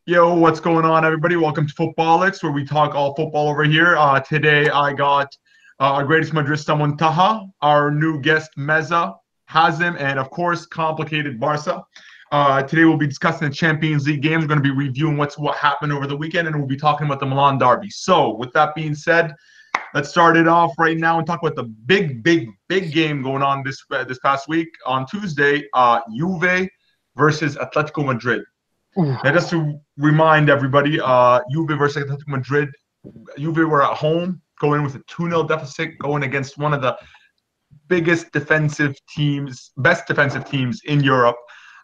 Yo, what's going on, everybody? Welcome to Footballix, where we talk all football over here. Today, I got our greatest Madrista Muntaha, our new guest Meza, Hazim, and of course, complicated Barca. Today, we'll be discussing the Champions League games. We're going to be reviewing what happened over the weekend, and we'll be talking about the Milan derby. So, with that being said, let's start it off right now and talk about the big game going on this past week on Tuesday. Juve versus Atletico Madrid. And just to remind everybody, Juve versus Atletico Madrid. Juve were at home, going in with a 2-0 deficit, going against one of the best defensive teams in Europe.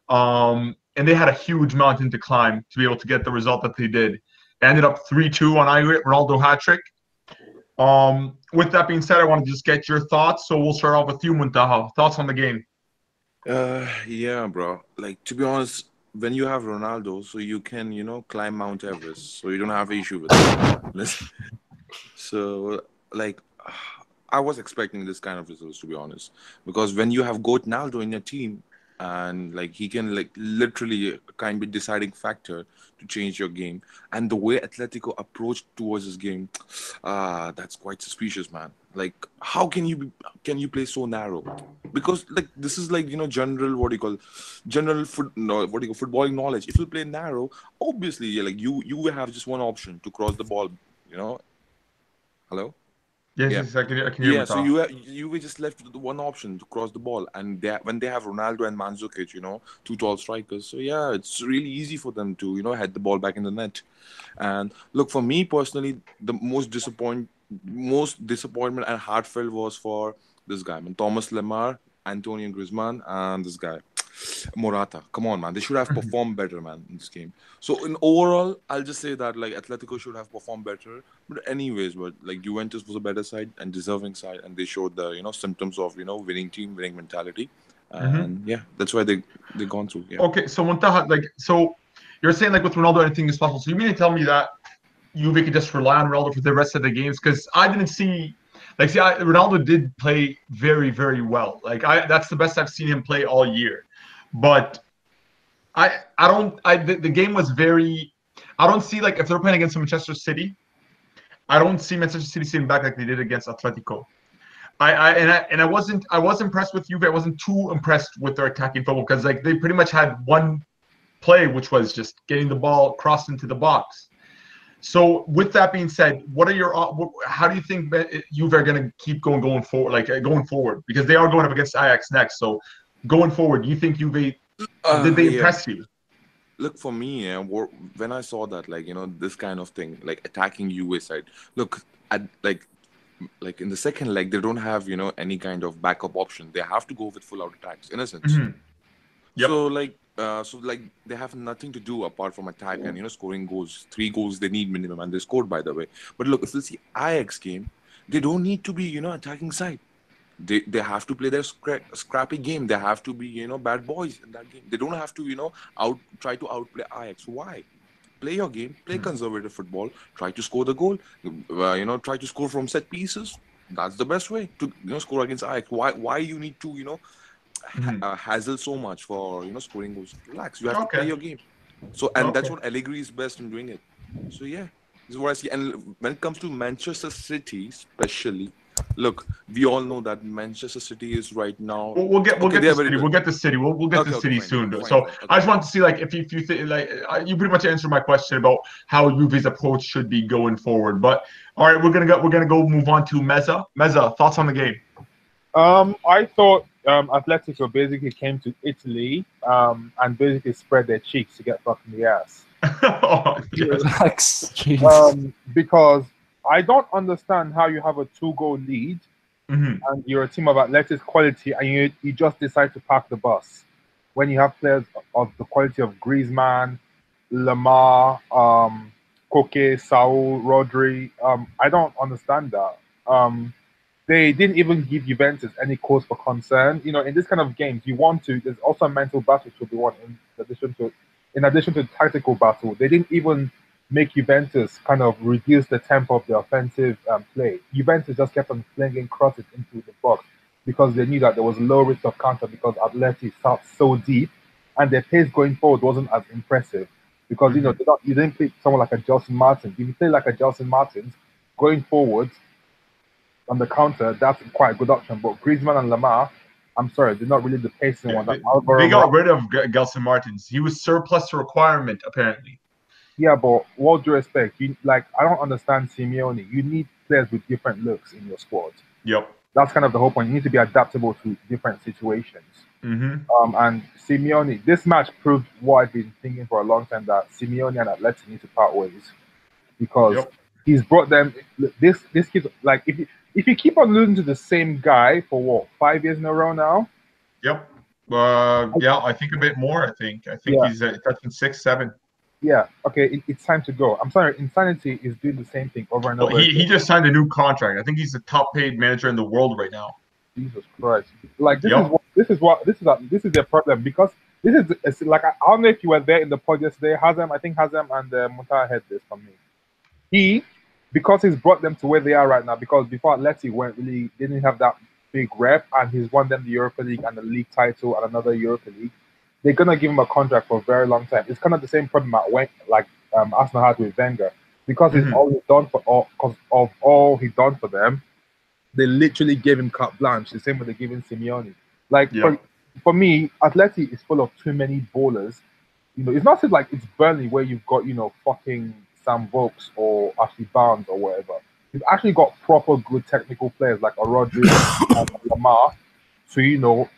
And they had a huge mountain to climb to be able to get the result that they did. Ended up 3-2 on aggregate, Ronaldo hat trick. With that being said, I want to just get your thoughts. So we'll start off with you, Muntaha. Thoughts on the game? Yeah, bro. Like, to be honest, when you have Ronaldo, so you can, climb Mount Everest, so you don't have issue with it. So, like, I was expecting this kind of results, to be honest, because when you have got Ronaldo in your team, and like he can like literally kind of be deciding factor to change your game, and the way Atletico approached towards this game, that's quite suspicious, man. Like, how can you play so narrow? Because like this is like general what do you call general foot no what do you call footballing knowledge. If you play narrow, obviously yeah, like you will have just one option to cross the ball. You know, hello. Yes, Yeah, yes, I can hear yeah. So Muntaha. you were just left with the one option to cross the ball, and when they have Ronaldo and Mandzukic, two tall strikers. So yeah, it's really easy for them to head the ball back in the net. And look, for me personally, the most disappointment and heartfelt was for this guy, man, Thomas Lemar, Antonio Griezmann, and this guy. Morata, come on, man. They should have performed better, man, in this game. So in overall, I'll just say that like Atletico should have performed better. But anyways, but like Juventus was a better side and deserving side, and they showed the symptoms of winning team, winning mentality, Mm-hmm. and yeah, that's why they gone through. Yeah. Okay, so Muntaha, so you're saying like with Ronaldo, anything is possible. So you mean to tell me that Juve could just rely on Ronaldo for the rest of the games? Because I didn't see, Ronaldo did play very well. That's the best I've seen him play all year. But I don't the game was very. I don't see like if they're playing against Manchester City, I don't see Manchester City sitting back like they did against Atletico. I wasn't I was impressed with Juve. I wasn't too impressed with their attacking football because like they pretty much had one play, which was just getting the ball crossed into the box. So with that being said, what are your how do you think Juve are going to keep going forward, going forward, because they are going up against Ajax next. So going forward, do you think Juve did they Yeah. impress you? Look, for me, yeah, when I saw that, like this kind of thing, like attacking UA side. Look, at like in the second leg, they don't have any kind of backup option. They have to go with full out attacks, in a sense. Mm-hmm. Yep. So they have nothing to do apart from attack and scoring goals. 3 goals they need minimum, and they scored, by the way. But look, if you see Ajax game, they don't need to be attacking side. They have to play their scrappy game. They have to be bad boys in that game. They don't have to out try to outplay Ajax. Why? Play your game, play conservative football, try to score the goal, try to score from set pieces. That's the best way to score against Ajax. Why you need to Mm-hmm. hassle so much for scoring goals? Relax. You have to play Okay. your game. So, and that's Okay. what Allegri is best in doing it. So yeah, this is what I see. And when it comes to Manchester City, especially, look, we all know that Manchester City is right now. We'll Okay, get they to are very City. good. We'll get to Okay, City fine, soon. fine, So fine. I Okay, just want to see like if you think like you pretty much answered my question about how Juve's approach should be going forward. But all right, we're gonna go move on to Meza. Meza, thoughts on the game? I thought Atletico basically came to Italy and basically spread their cheeks to get fucked in the ass. Oh, yes. Relax, jeez. Because I don't understand how you have a two-goal lead Mm-hmm. and you're a team of athletic quality and you just decide to park the bus when you have players of the quality of Griezmann, Lamar, Koke, Saul, Rodri. I don't understand that. They didn't even give Juventus any cause for concern. In this kind of games, you want to. There's also a mental battle to be won in addition to tactical battle. They didn't even make Juventus kind of reduce the tempo of the offensive play. Juventus just kept on flinging crosses into the box because they knew that there was low risk of counter because Atleti sat so deep and their pace going forward wasn't as impressive. because you didn't pick someone like a Justin Martin. If you play like a Justin Martins going forward on the counter, that's quite a good option. But Griezmann and Lamar, I'm sorry, they're not really the pacing one. That They got rid of Gelson Martins. He was surplus to requirement, apparently. Yeah, but what due respect, I don't understand Simeone. You need players with different looks in your squad. Yep. That's kind of the whole point. You need to be adaptable to different situations. And Simeone, this match proved what I've been thinking for a long time, that Simeone and Atleti need to part ways, because he's brought them. This kid, like, if you keep on losing to the same guy for what, 5 years in a row now. Yep. Yeah, I think a bit more. I think he's touching 6, 7. Yeah. Okay. It's time to go. I'm sorry. Insanity is doing the same thing over and over. He just signed a new contract. I think he's the top paid manager in the world right now. Jesus Christ! Like this is their problem, because this is like, I don't know if you were there in the pod yesterday. I think Hazem and Muntah had this from me. Because he's brought them to where they are right now, because before Atleti didn't have that big rep, and he's won them the Europa League and the league title and another Europa League. They're gonna give him a contract for a very long time. It's kind of the same problem Arsenal had with Wenger, because he's always done all he's done for them. They literally gave him carte blanche, the same way they're giving Simeone. For me, Atleti is full of too many ballers. It's not like it's Burnley where you've got fucking Sam Vokes or Ashley Barnes or whatever. You've actually got proper good technical players like a Rodri and Lamar to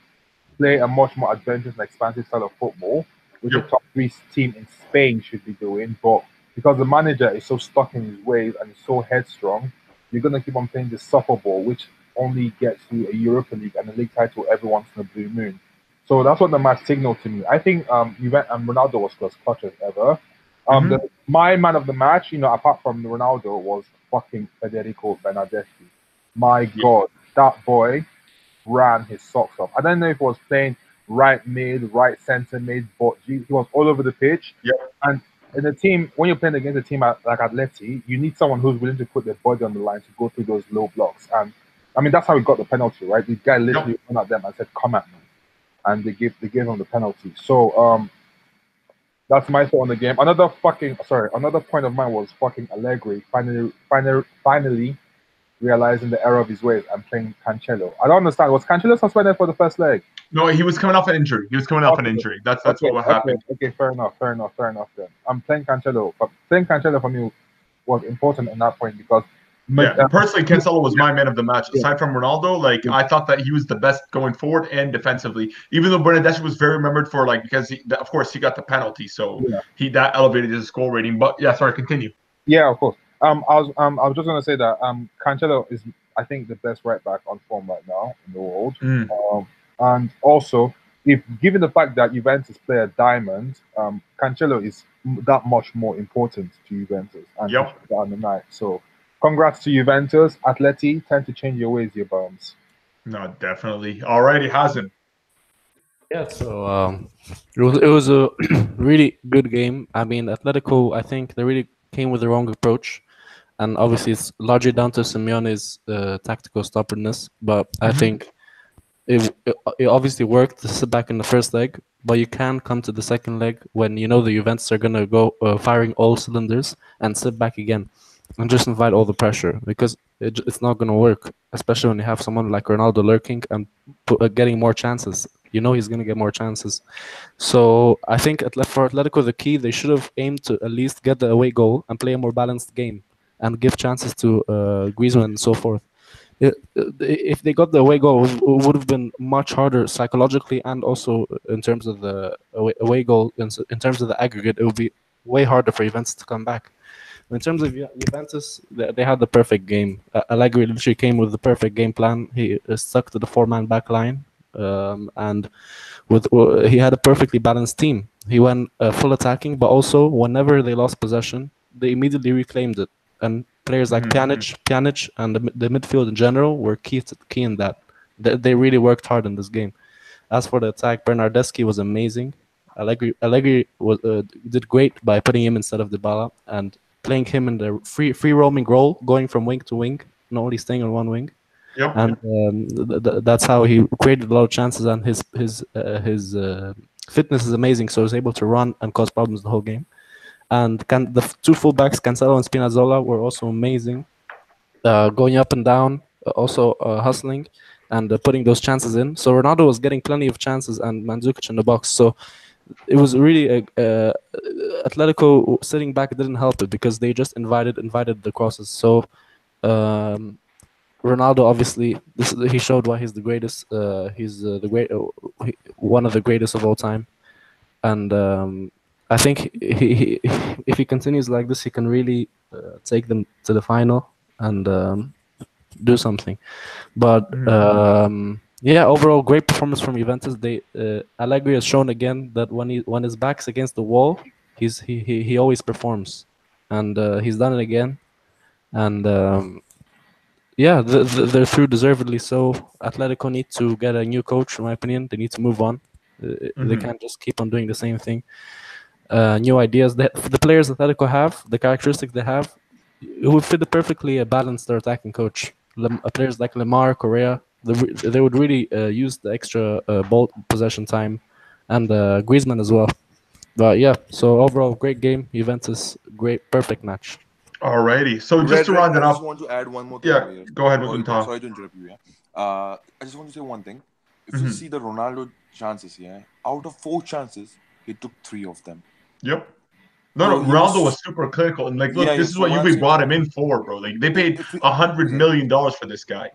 play a much more adventurous and expansive style of football, which the top 3 team in Spain should be doing. But because the manager is so stuck in his ways and is so headstrong, you're going to keep on playing this soccer ball, which only gets you a Europa League and a league title every once in a blue moon. So that's what the match signaled to me. I think Ronaldo was as clutch as ever. My man of the match, apart from Ronaldo, was fucking Federico Bernardeschi. My God, that boy ran his socks off. I don't know if he was playing right mid, right center mid, but he was all over the pitch. And in the team, when you're playing against a team like Atleti, you need someone who's willing to put their body on the line to go through those low blocks. And I mean, that's how he got the penalty, right? The guy literally went at them and said, "Come at me," and they gave him the penalty. So that's my thought on the game. Another point of mine was fucking Allegri finally realizing the error of his ways and playing Cancelo. I don't understand. Was Cancelo suspended for the first leg? No, he was coming off an injury. That's what happened. Okay, fair enough then. I'm playing Cancelo, but playing Cancelo for me was important in that point, because personally, Cancelo was my man of the match. Aside from Ronaldo, I thought that he was the best going forward and defensively. Even though Bernardeschi was very remembered for because of course he got the penalty, so that elevated his score rating. But sorry, continue. Yeah, of course. I was just gonna say that Cancelo is, I think, the best right back on form right now in the world. And also, if given the fact that Juventus play a diamond, Cancelo is that much more important to Juventus and on the night. So, congrats to Juventus. Atleti, time to change your ways, your bums. No, definitely. Alrighty, Hazem. Yeah, so it was a really good game. I mean, Atletico, I think they really came with the wrong approach. And obviously, it's largely down to Simeone's tactical stubbornness. But I think it obviously worked to sit back in the first leg. But you can come to the second leg when the Juventus are going to go firing all cylinders and sit back again and just invite all the pressure, because it's not going to work, especially when you have someone like Ronaldo lurking and getting more chances. He's going to get more chances. So I think for Atletico, the key, they should have aimed to at least get the away goal and play a more balanced game and give chances to Griezmann and so forth. If they got the away goal, it would have been much harder psychologically, and also in terms of the away goal, in terms of the aggregate, it would be way harder for Juventus to come back. In terms of Juventus, they had the perfect game. Allegri literally came with the perfect game plan. He stuck to the 4-man back line, and he had a perfectly balanced team. He went full attacking, but also whenever they lost possession, they immediately reclaimed it. And players like Pjanic and the midfield in general were key in that. They really worked hard in this game. As for the attack, Bernardeschi was amazing. Allegri did great by putting him instead of Dybala and playing him in the free roaming role, going from wing to wing, not only staying on one wing. And that's how he created a lot of chances. And his fitness is amazing, so he's able to run and cause problems the whole game. And the two fullbacks, Cancelo and Spinazzola, were also amazing, going up and down, also hustling and putting those chances in. So Ronaldo was getting plenty of chances, and Mandzukic in the box. So it was really Atletico sitting back didn't help it because they just invited the crosses. So Ronaldo, obviously, he showed why he's the greatest. He's one of the greatest of all time, and I think if he continues like this, he can really take them to the final and do something. But yeah, overall, great performance from Juventus. Allegri has shown again that when his back's against the wall, he always performs, and he's done it again. And yeah, they're through deservedly so. Atletico need to get a new coach, in my opinion. They need to move on. They can't just keep on doing the same thing. New ideas. The players Atletico have, the characteristics they have, it would fit perfectly a balanced attacking coach. Players like Lemar, Correa, they would really use the extra ball possession time, and Griezmann as well. But yeah, so overall, great game. Juventus, great, perfect match. Alrighty. So just to round it I up. just want to add one more thing. Yeah, go ahead with Tom. Sorry to interrupt you. I just want to say one thing. If you see the Ronaldo chances, out of 4 chances, he took 3 of them. Yep. No, Ronaldo was super clinical, and like, look, this is what Juve brought him in for, bro. Like, they paid $100 million for this guy.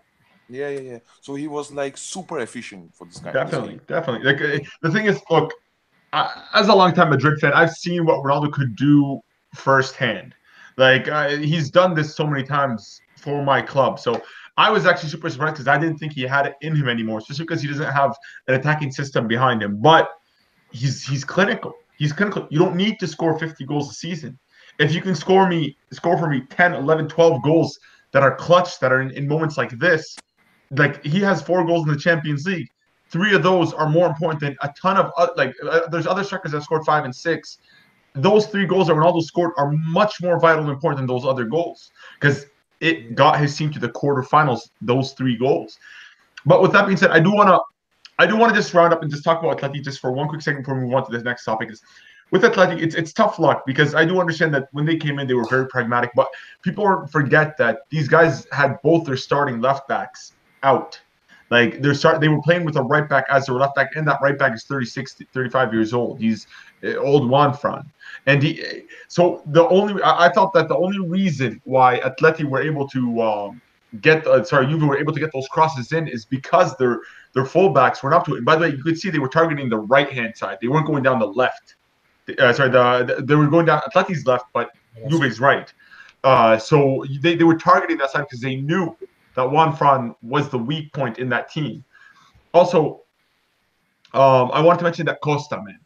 Yeah. So he was like super efficient for this guy. Definitely. Like, the thing is, look, as a longtime Madrid fan, I've seen what Ronaldo could do firsthand. Like, he's done this so many times for my club. So I was actually super surprised because I didn't think he had it in him anymore, especially because he doesn't have an attacking system behind him. But he's clinical. He's clinical. You don't need to score 50 goals a season. If you can score for me 10, 11, 12 goals that are clutch, that are in moments like this, like he has 4 goals in the Champions League. 3 of those are more important than a ton of there's other strikers that scored 5 and 6. Those 3 goals that Ronaldo scored are much more vital and important than those other goals because it got his team to the quarterfinals, those 3 goals. But with that being said, I do want to just round up and just talk about Atleti just for one quick second before we move on to this next topic. Is with Atleti, it's tough luck because I do understand that when they came in, they were very pragmatic. But people forget that these guys had both their starting left backs out. Like they were playing with a right back as their left back, and that right back is 36, 35 years old. He's old Juan Fran. And I felt that the only reason why Atleti were able to Juve were able to get those crosses in is because their fullbacks were up to it. And by the way, you could see they were targeting the right hand side. They weren't going down the left. They were going down Atleti's left, but Juve's right. So they were targeting that side because they knew that Juan Fran was the weak point in that team. Also, I wanted to mention that Costa, man.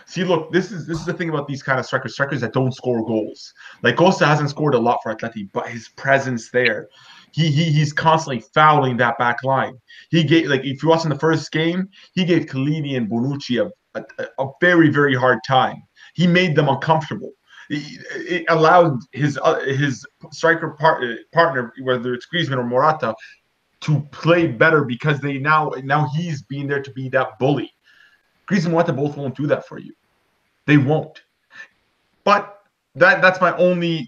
See, look, this is the thing about these kind of strikers that don't score goals. Like Costa hasn't scored a lot for Atleti, but his presence there, he's constantly fouling that back line. He gave, like, if you watch in the first game, he gave Chiellini and Bonucci a very, very hard time. He made them uncomfortable. It allowed his striker partner, whether it's Griezmann or Morata, to play better because now he's being there to be that bully. Griezmann and Morata both won't do that for you. They won't. But that's my only,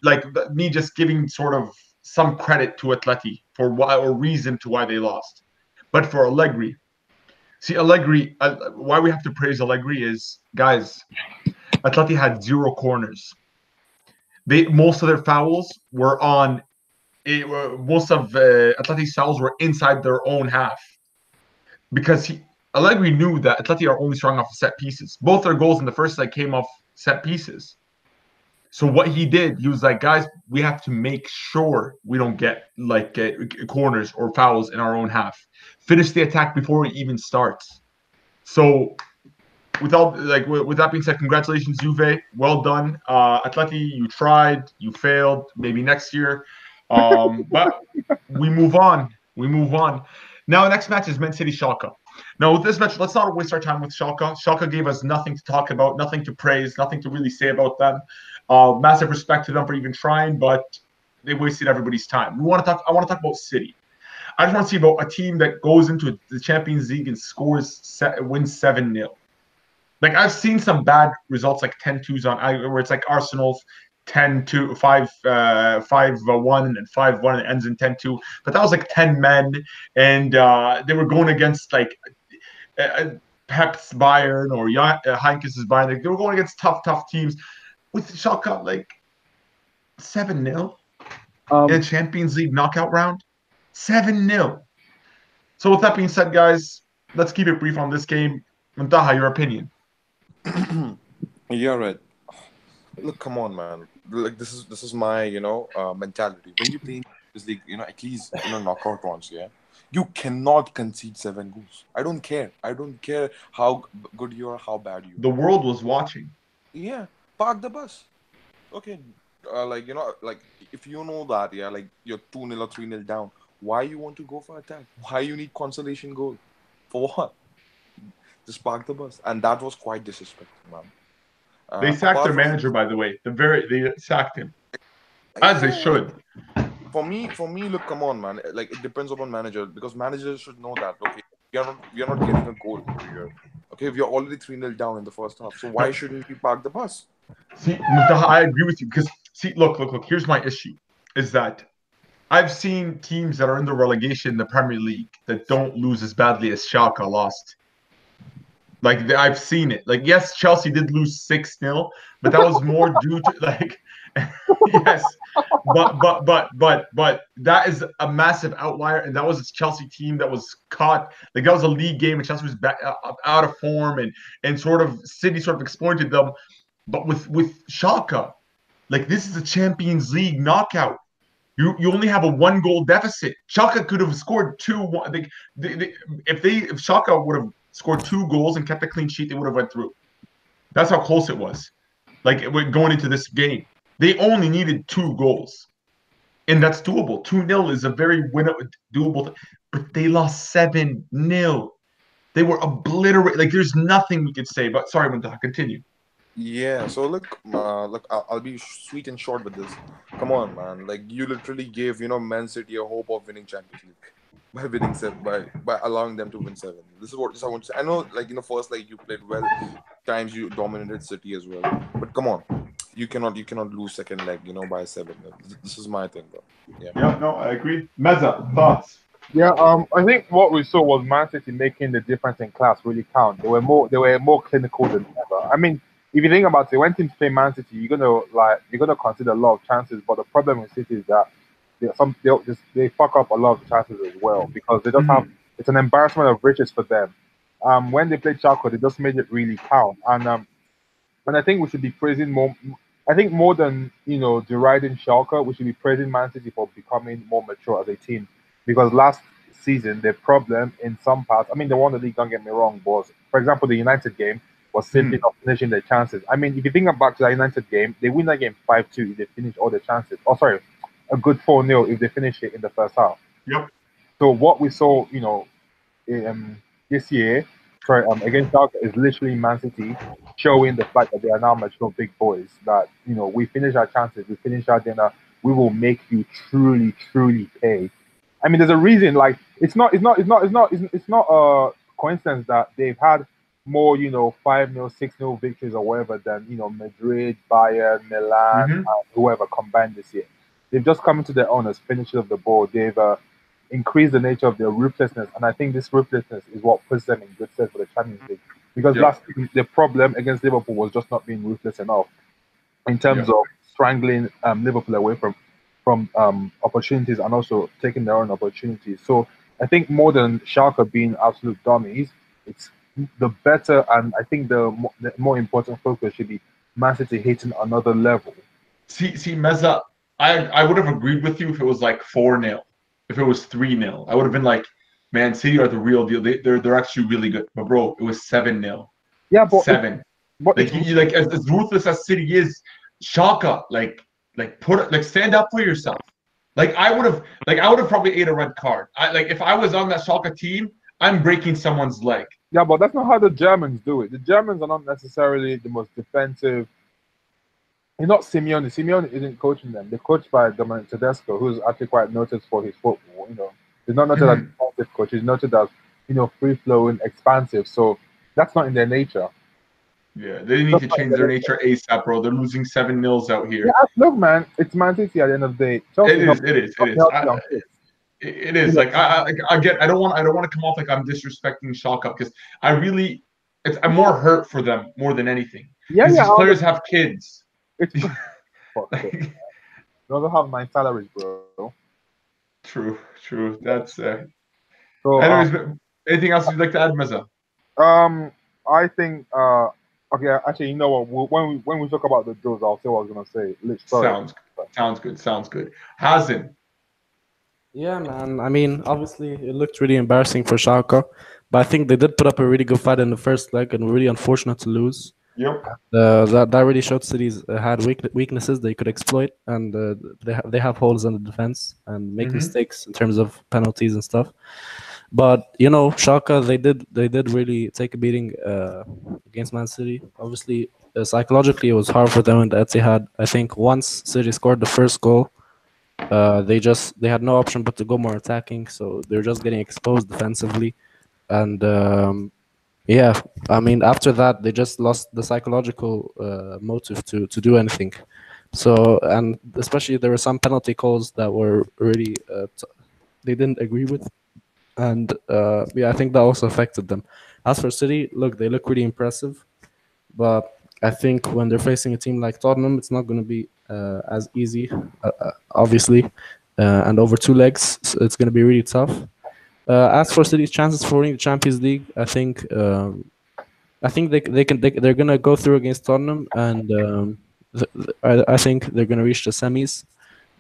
me just giving sort of some credit to Atleti for reason to why they lost. But for Allegri, why we have to praise Allegri is, guys, Atleti had 0 corners. Most of their fouls were on. Most of Atleti's fouls were inside their own half because Allegri knew that Atleti are only strong off of set pieces. Both their goals in the first leg came off set pieces. So what he did, he was like, guys, we have to make sure we don't get corners or fouls in our own half. Finish the attack before it even starts. So with that being said, congratulations, Juve. Well done. Atleti, you tried, you failed. Maybe next year. But we move on. Now, the next match is Man City Schalke. Now, with this match, let's not waste our time with Schalke. Schalke gave us nothing to talk about, nothing to praise, nothing to really say about them. Massive respect to them for even trying, but they wasted everybody's time. I want to talk about City. I just want to see about a team that goes into the Champions League and wins 7-0. Like I've seen some bad results like 10-2s where it's like Arsenal's 10-2, 5-1 and 5-1 and it ends in 10-2. But that was like 10 men, and they were going against like Pep's Bayern or Heinkes' Bayern. Like, they were going against tough teams. With Schalke, like 7-0 in a Champions League knockout round, 7-0. So with that being said, guys, let's keep it brief on this game. Muntaha, your opinion? Yeah, right. Look, come on, man. Like this is my mentality. When you play in this league, at least knockout rounds, yeah, you cannot concede 7 goals. I don't care. I don't care how good you are, how bad you are. The world was watching. Yeah, park the bus. Okay, like if you know that, yeah, like you're 2-0 or 3-0 down, why you want to go for attack? Why you need consolation goal? For what? Just park the bus, and that was quite disrespectful, man. They sacked their manager, by the way. They sacked him, as they should. For me, look, come on, man. Like it depends upon manager because managers should know that. Okay, we are not getting a goal here. Okay, we are already 3-0 down in the first half. So why shouldn't we park the bus? See, I agree with you because look. Here's my issue: is that I've seen teams that are in the relegation in the Premier League that don't lose as badly as Schalke lost. Like I've seen it. Like yes, Chelsea did lose 6-0, but that was more due to like yes, but that is a massive outlier, and that was a Chelsea team that was caught. Like that was a league game, and Chelsea was back, out of form, and sort of City sort of exploited them. But with Schalke, like this is a Champions League knockout. You only have a 1-goal deficit. Schalke could have scored 2-1. If Schalke would have scored 2 goals and kept a clean sheet, they would have went through. That's how close it was. Like going into this game, they only needed 2 goals, and that's doable. 2-0 is a very doable. But they lost 7-0. They were obliterated. Like there's nothing we could say. But sorry, Muntaha, continue. Yeah, so look, I'll be sweet and short with this. Come on, man. Like you literally gave Man City a hope of winning Champions League by winning 7 by allowing them to win 7. This is what I want to say. I know, like first like you played well, times you dominated City as well. But come on, you cannot lose second leg, by 7. This is my thing, bro. Yeah. Yeah, no, I agree. Meza, thoughts? Yeah, I think what we saw was Man City making the difference in class really count. They were more clinical than ever. I mean, if you think about it, when teams play Man City, you're gonna consider a lot of chances. But the problem with City is that they fuck up a lot of chances as well because they just have it's an embarrassment of riches for them. When they played Schalke, they just made it really count. And I think we should be praising more. I think more than deriding Schalke, we should be praising Man City for becoming more mature as a team. Because last season, their problem in some parts, I mean, they won the league, don't get me wrong, was, for example, the United game was simply not finishing their chances. I mean, if you think back to the United game, they win that game 5-2 if they finish all their chances. Oh, sorry, a good 4-0 if they finish it in the first half. Yep. So what we saw, this year, against Schalke is literally Man City showing the fact that they are now mature big boys. That we finish our chances, we finish our dinner, we will make you truly, truly pay. I mean, there's a reason. Like, it's not a coincidence that they've had more, 5-0, 6-0 victories or whatever than Madrid, Bayern, Milan, and whoever combined this year. They've just come into their own as finishers of the ball. They've increased the nature of their ruthlessness, and I think this ruthlessness is what puts them in good stead for the Champions League. Because last season, the problem against Liverpool was just not being ruthless enough in terms of strangling Liverpool away from opportunities and also taking their own opportunities. So I think more than Schalke being absolute dummies, it's the better, and I think the more important focus should be Man City hitting another level. See, Meza, I would have agreed with you if it was like 4-0. If it was 3-0, I would have been like, Man City are the real deal. They're actually really good. But bro, it was 7-0. Yeah, but 7. As ruthless as City is, Schalke, stand up for yourself. I would have probably ate a red card. If I was on that Schalke team, I'm breaking someone's leg. Yeah, but that's not how the Germans do it. The Germans are not necessarily the most defensive. You're not Simeone. Simeone isn't coaching them. They're coached by Dominic Tedesco, who's actually quite noted for his football. He's not noted as a defensive coach. He's noted as free flowing, expansive. So that's not in their nature. Yeah, they need to change their nature ASAP, bro. They're losing 7-0 out here. Yeah, look, man, it's Man City at the end of the day. Chelsea It is. It is. Like I get. I don't want to come off like I'm disrespecting Schalke because I'm more hurt for them more than anything. Yeah, Because yeah. these players have kids. It's they don't have 9 salaries, bro. True. That's. So, Anyways, anything else you'd like to add, Meza? I think. Okay, actually, you know what? When we talk about the draws, I'll say what I was gonna say. Sorry. Sounds good. Hazin. Yeah, man. I mean, obviously, it looked really embarrassing for Schalke, but I think they did put up a really good fight in the first leg, and really unfortunate to lose. Yep. That really showed City's had weaknesses they could exploit, and they have holes in the defense and make mistakes in terms of penalties and stuff. But Schalke they did really take a beating against Man City. Obviously, psychologically, it was hard for them in the Etihad. I think once City scored the first goal, they had no option but to go more attacking. So they're just getting exposed defensively, and yeah, I mean after that they just lost the psychological motive to do anything. So, and especially there were some penalty calls that were really they didn't agree with. And yeah, I think that also affected them. As for City, look, they look really impressive, but I think when they're facing a team like Tottenham, it's not going to be as easy, obviously, and over 2 legs, so it's going to be really tough. As for City's chances for winning the Champions League, I think they're going to go through against Tottenham, and I think they're going to reach the semis,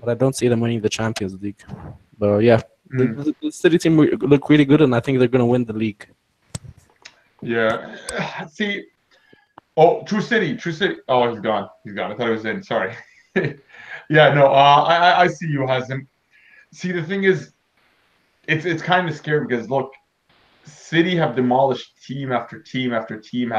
but I don't see them winning the Champions League. But yeah. The City team look really good, and I think they're going to win the league. Yeah. See. Oh, True City. Oh, he's gone. I thought he was in. Sorry. Yeah. No. I see you, Hazim. See, the thing is, it's kind of scary because look, City have demolished team after team after team.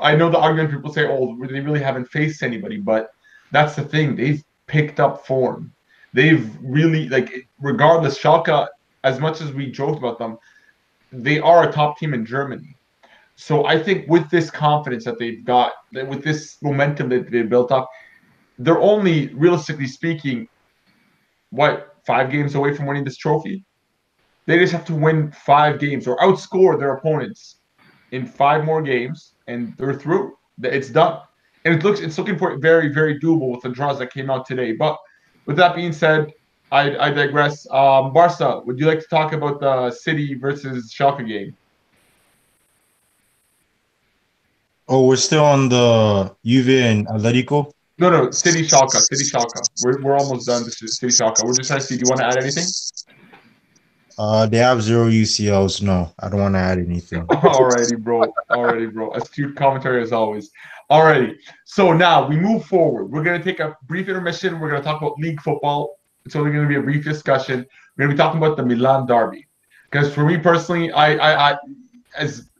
I know the argument people say, oh, they really haven't faced anybody, but that's the thing. They've picked up form. They've really, regardless, Schalke, as much as we joked about them, they are a top team in Germany. So I think with this confidence that they've got, with this momentum that they've built up, they're only, realistically speaking, 5 games away from winning this trophy? They just have to win 5 games or outscore their opponents in 5 more games, and they're through. It's done. And it's looking for very, very doable with the draws that came out today. But with that being said, I digress. Barca, would you like to talk about the City versus Schalke game? Oh, we're still on the Juve and Atletico? No, City Schalke. We're almost done. This is City Schalke. We're just trying to see. Do you want to add anything? They have 0 UCLs. No, I don't want to add anything. Alrighty, bro. Astute commentary as always. Alrighty. So now we move forward. We're going to take a brief intermission. We're going to talk about league football. It's only going to be a brief discussion. We're going to be talking about the Milan derby. Because for me personally,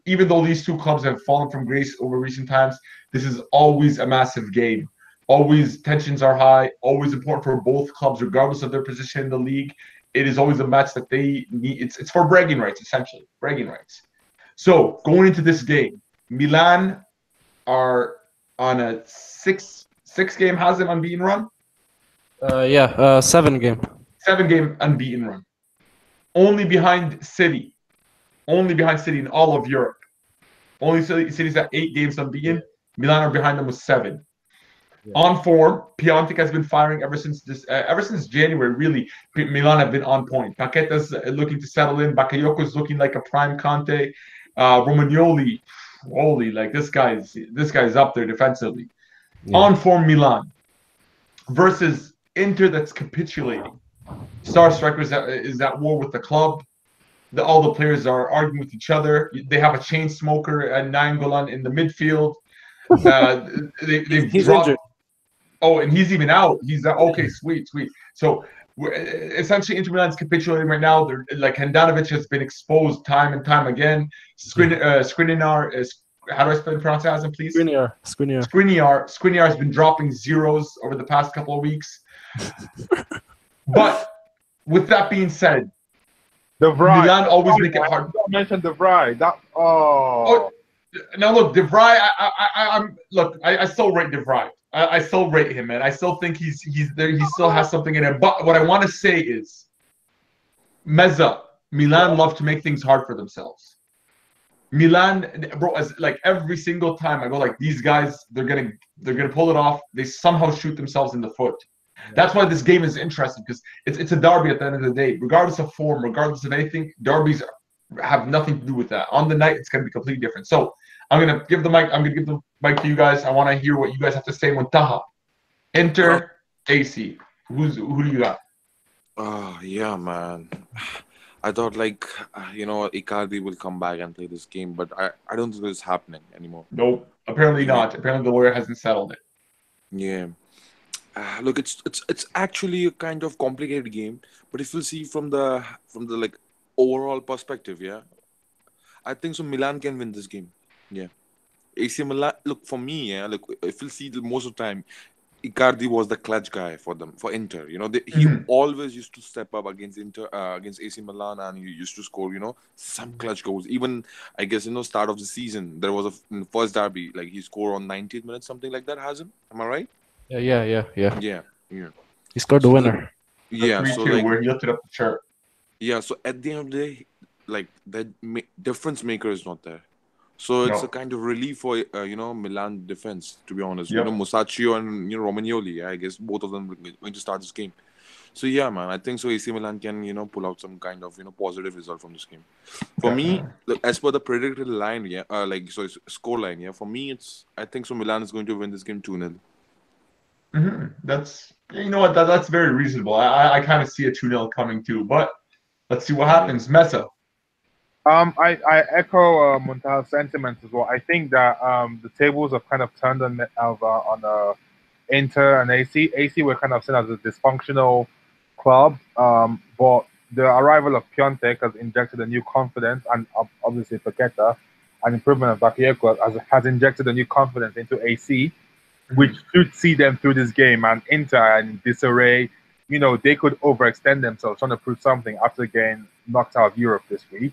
even though these 2 clubs have fallen from grace over recent times, this is always a massive game. Always tensions are high. Always important for both clubs, regardless of their position in the league. It is always a match that they need. It's for bragging rights, essentially. Bragging rights. So going into this game, Milan are on a 6-game Hazim unbeaten run. 7 game. 7-game unbeaten run. Only behind City in all of Europe. Only City's at 8 games unbeaten. Milan are behind them with 7. Yeah. On form, Piontek has been firing ever since January. Really, Milan have been on point. Paqueta's looking to settle in. Bakayoko's looking like a prime Conte. Romagnoli, holy, this guy's up there defensively. Yeah. On form, Milan versus Inter that's capitulating. Star Strikers is at war with the club. All the players are arguing with each other. They have a chain smoker and Nainggolan in the midfield. He's dropped. Injured. Oh, and he's even out. He's okay. Sweet. So essentially, Inter Milan's capitulating right now. They're Handanovic has been exposed time and time again. Skriniar is. How do I pronounce it, please? Skriniar has been dropping zeros over the past couple of weeks. But with that being said, De Vrij. Milan always make it hard. Don't mention De Vrij. Now look, De Vrij. I still rate De Vrij. I still rate him, man. I still think he's there. He still has something in him. But what I want to say is, Meza, Milan love to make things hard for themselves. Milan, bro, as like every single time I go like these guys, they're gonna pull it off. They somehow shoot themselves in the foot. That's why this game is interesting because it's a derby at the end of the day. Regardless of form, regardless of anything, derbies have nothing to do with that. On the night, it's gonna be completely different. So I'm gonna give the mic to you guys. I want to hear what you guys have to say with Taha. Inter, AC. Who do you got? Oh, yeah, man. I thought Icardi will come back and play this game, but I don't think it's happening anymore. Nope. Apparently not. Apparently the lawyer hasn't settled it. Yeah. Look, it's actually a kind of complicated game, but if you see from the like overall perspective, yeah, I think so. Milan can win this game. Yeah, AC Milan. Look, for me, yeah. Look, if you see most of the time, Icardi was the clutch guy for them, for Inter. You know, he always used to step up against Inter, against AC Milan, and he used to score, some clutch goals. Even I guess start of the season, there was in the first derby, like he scored on 90th minute, something like that. Hazem, am I right? Yeah. Yeah. He scored the winner. Yeah, so 3-2, where he lifted up the shirt. Yeah, so at the end of the day, like that difference maker is not there. So it's a kind of relief for Milan defense, to be honest. Yep. Musacchio and Romagnoli, I guess both of them are going to start this game. So yeah, man, I think so. AC Milan can pull out some kind of positive result from this game. For me, look, as per the predicted line, score line, yeah. For me, I think so. Milan is going to win this game 2-0. That's that's very reasonable. I kind of see a 2-0 coming too, but let's see what happens. Mesa. I echo Muntaha's sentiments as well. I think that the tables have kind of turned on Inter and AC. AC were kind of seen as a dysfunctional club, but the arrival of Piontek has injected a new confidence, and obviously Paqueta, an improvement of Bakayoko has injected a new confidence into AC, which should see them through this game. And Inter in disarray, they could overextend themselves trying to prove something after getting knocked out of Europe this week.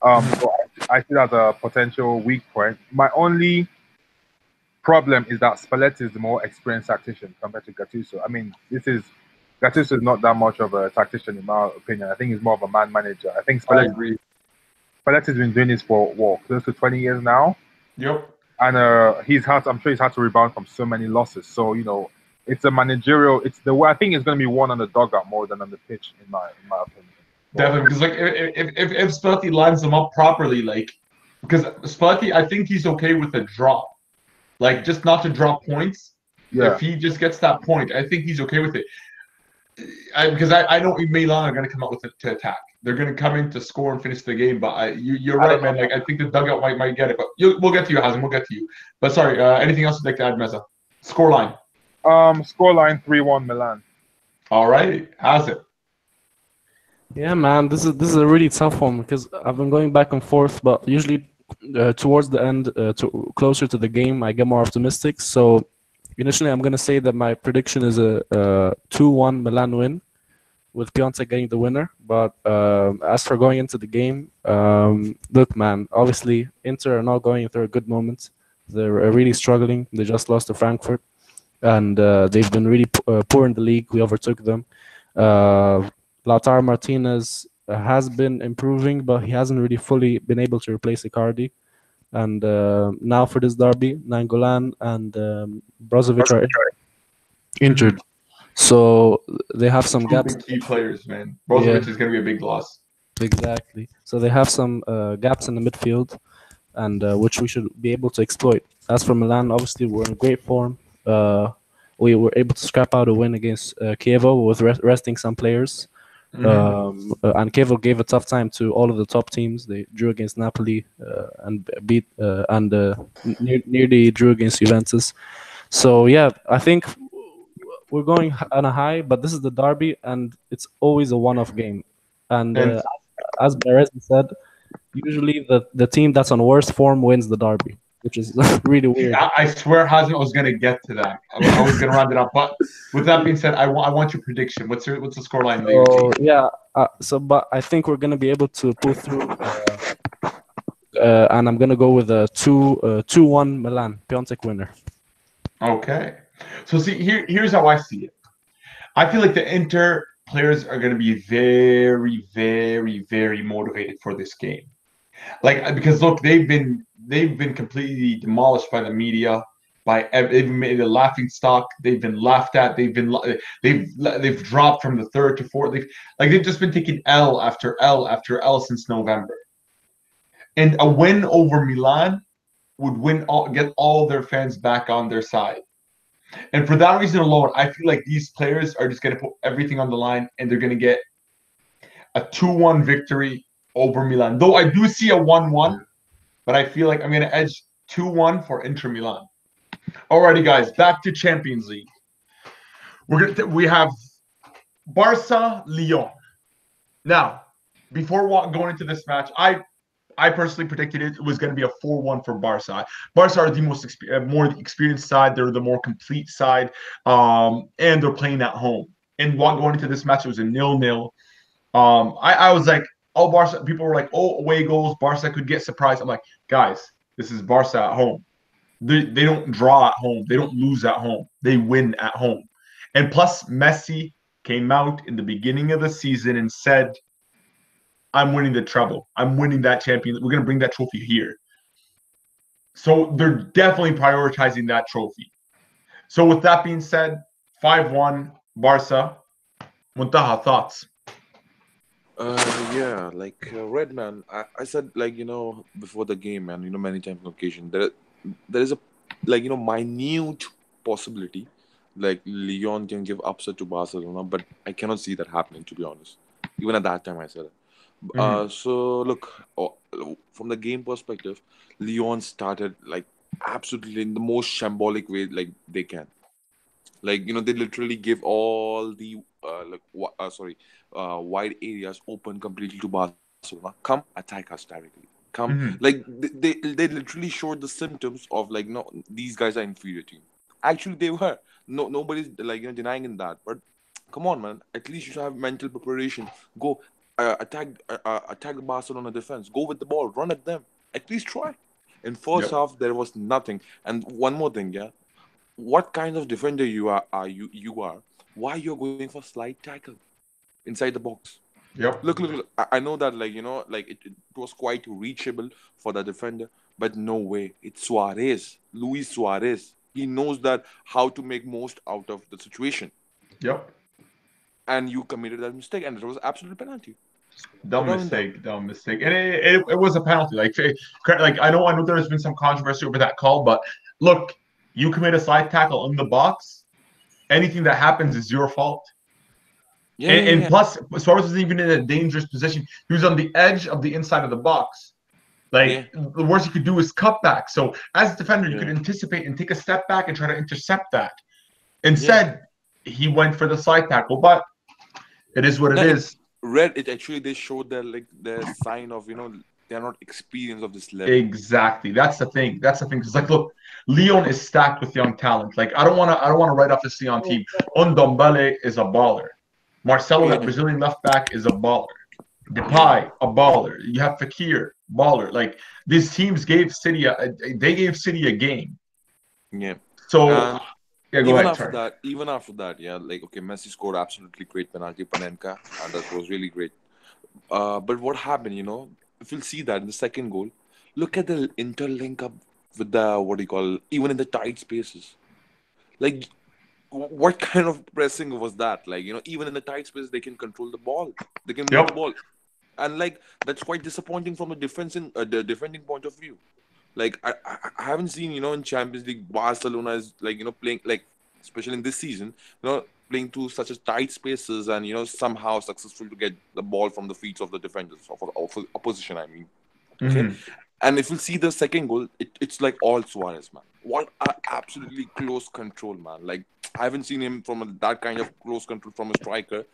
So I see that as a potential weak point. My only problem is that Spalletti is the more experienced tactician compared to Gattuso. I mean, Gattuso is not that much of a tactician in my opinion. I think he's more of a man manager. I think Spalletti's been doing this for close to 20 years now. Yep. And I'm sure he's had to rebound from so many losses. So it's a managerial. It's the way I think it's going to be won on the dugout more than on the pitch, in my opinion. Definitely, because if Spalletti lines them up properly, because Spalletti, I think he's okay with a drop, just not to drop points. Yeah. If he just gets that point, I think he's okay with it. Because I know Milan are going to come out with it to attack. They're going to come in to score and finish the game. But you're right, man. I think the dugout might get it. But we'll get to you, Hazem. We'll get to you. But sorry, anything else you'd like to add, Meza? Scoreline. Scoreline 3-1 Milan. All right, Hazem. Yeah, man, this is a really tough one because I've been going back and forth, but usually towards the end, closer to the game, I get more optimistic. So initially, I'm gonna say that my prediction is a 2-1 Milan win, with Piontek getting the winner. But as for going into the game, look, man, obviously Inter are not going through a good moment. They're really struggling. They just lost to Frankfurt, and they've been really poor in the league. We overtook them. Lautaro Martinez has been improving, but he hasn't really fully been able to replace Icardi. And now for this derby, Nainggolan and Brozovic are injured. So they have some gaps. Key players, man. Brozovic is going to be a big loss. Exactly. So they have some gaps in the midfield, and which we should be able to exploit. As for Milan, obviously we're in great form. We were able to scrap out a win against Chievo with resting some players. And Chievo gave a tough time to all of the top teams. They drew against Napoli and beat and nearly drew against Juventus. So yeah, I think we're going on a high, but this is the derby, and it's always a one-off game. And as Berezi said, usually the team that's on worst form wins the derby, which is really weird. I swear Hazem was going to get to that. I was going to round it up. But with that being said, I want your prediction. What's the scoreline? So, yeah. But I think we're going to be able to pull through and I'm gonna go with a 2-1 Milan Piontek winner. Okay. So see, here's how I see it. I feel like the Inter players are going to be very, very, very motivated for this game. Like because look, they've been completely demolished by the media. They've been made a laughing stock. They've been laughed at. They've dropped from the third to fourth. They've just been taking L after L after L since November. And a win over Milan would get all their fans back on their side. And for that reason alone, I feel like these players are just going to put everything on the line, and they're going to get a 2-1 victory over Milan. Though I do see a 1-1, but I feel like I'm going to edge 2-1 for Inter Milan. Alrighty, guys, back to Champions League. We have Barca Lyon. Now, before going into this match, I personally predicted it was going to be a 4-1 for Barca. Barca are the more experienced side. They're the more complete side, and they're playing at home. And going into this match, it was a 0-0. I was like, oh, Barca. People were like, oh, away goals. Barca could get surprised. I'm like, guys, this is Barca at home. They don't draw at home. They don't lose at home. They win at home. And plus, Messi came out in the beginning of the season and said, I'm winning the treble. I'm winning that champion. We're going to bring that trophy here. So they're definitely prioritizing that trophy. So with that being said, 5-1 Barca. Muntaha, thoughts? Yeah, like Redman, I said, like, before the game, man, many times on occasion, there is a, like, minute possibility, like, Lyon can give upset to Barcelona, but I cannot see that happening, to be honest. Even at that time, I said it. So, look, from the game perspective, Lyon started, like, absolutely in the most shambolic way, like, they can. Like, they literally give all the, wide areas open completely to Barcelona. Come, attack us directly. Come, like, they literally showed the symptoms of, like, no, these guys are inferior team. Actually, they were. Nobody's, like, denying in that. But come on, man. At least you should have mental preparation. Go attack the Barcelona defense. Go with the ball. Run at them. At least try. In first half, there was nothing. And one more thing, yeah. What kind of defender you are? Why you're going for slide tackle inside the box? Yep. Look. I know that, like, like it was quite reachable for the defender, but no way. It's Suarez, Luis Suarez. He knows that how to make most out of the situation. Yep. And you committed that mistake, and it was absolute penalty. Dumb mistake. And it was a penalty. Like I know there's been some controversy over that call, but look, you commit a slide tackle in the box, anything that happens is your fault. And plus, Suarez wasn't even in a dangerous position. He was on the edge of the inside of the box. Like, the worst you could do is cut back. So as a defender, you could anticipate and take a step back and try to intercept that. Instead, he went for the slide tackle, but it is what it is. They showed that, like, the sign of, they're not experienced of this level. Exactly. That's the thing. Because, like, look, Lyon is stacked with young talent. Like, I don't want to write off this Lyon team. Ndombele is a baller. Marcelo, the Brazilian left back, is a baller. Depay, a baller. You have Fekir, baller. Like, these teams gave City a game. Yeah. So go ahead. Even after that, like, okay, Messi scored absolutely great penalty, Panenka, and that was really great. But what happened, if you'll see that in the second goal, look at the interlink up with the, even in the tight spaces. Like, what kind of pressing was that? Like, even in the tight space, they can control the ball. They can move the ball. And, like, that's quite disappointing from the defending point of view. Like, I haven't seen, in Champions League, Barcelona is, like, playing, like, especially in this season, playing through such as tight spaces and, somehow successful to get the ball from the feet of the defenders, of opposition, I mean. Okay? And if you see the second goal, it's like all Suarez, man. What absolutely close control, man. Like, I haven't seen him from that kind of close control from a striker.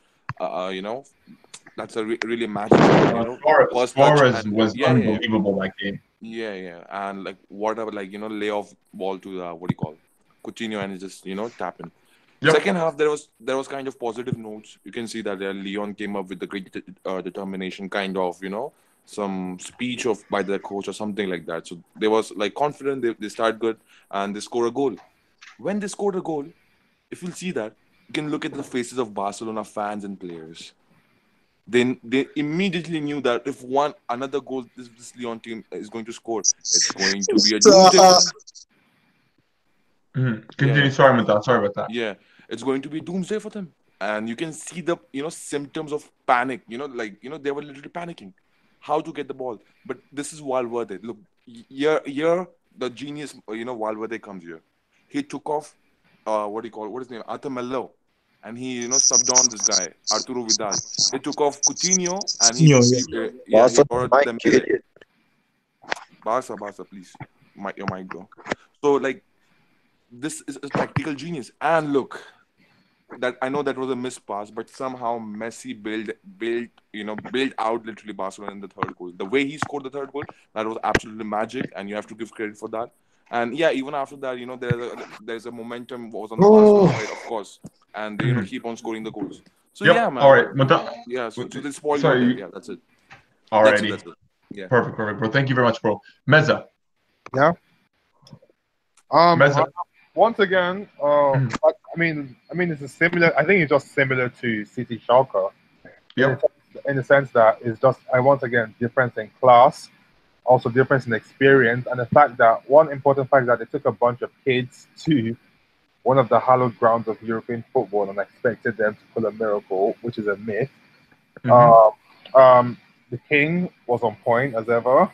That's a really magic. Suarez was unbelievable that game. Yeah. And, like, whatever, like, lay off ball to Coutinho and just, tapping. Yep. Second half, there was kind of positive notes. You can see that Lyon came up with the great determination, kind of, some speech of by their coach or something like that. So they was like confident. They start good and they score a goal. When they scored a goal, if you'll see that, you can look at the faces of Barcelona fans and players. Then they immediately knew that if another goal this Leon team is going to score, it's going to be a doomsday for them. Continue. Yeah. Sorry about that. Yeah, it's going to be doomsday for them, and you can see the symptoms of panic. They were literally panicking, how to get the ball. But this is Valverde. Look, here the genius, Valverde comes here. He took off, what is his name, Arthur Melo, and he subbed on this guy Arturo Vidal. He took off Coutinho, and he brought them. Barca, please, your mic, bro. So this is a tactical genius. And look, that I know that was a missed pass, but somehow Messi built out literally Barcelona in the third goal. The way he scored the third goal, that was absolutely magic, and you have to give credit for that. And yeah, even after that, there's a momentum was on the Barcelona side, of course, and they keep on scoring the goals. So yeah, man. All right, yeah. So they spoiled. Yeah, that's it. Alrighty. That's it. Yeah. Perfect, bro. Thank you very much, bro. Meza. Yeah. Meza. Once again, I mean, it's similar. I think it's just similar to City Schalke. Yep. In the sense that it's just, once again, difference in class, also difference in experience, and the fact that one important fact that they took a bunch of kids to one of the hallowed grounds of European football and expected them to pull a miracle, which is a myth. The King was on point as ever.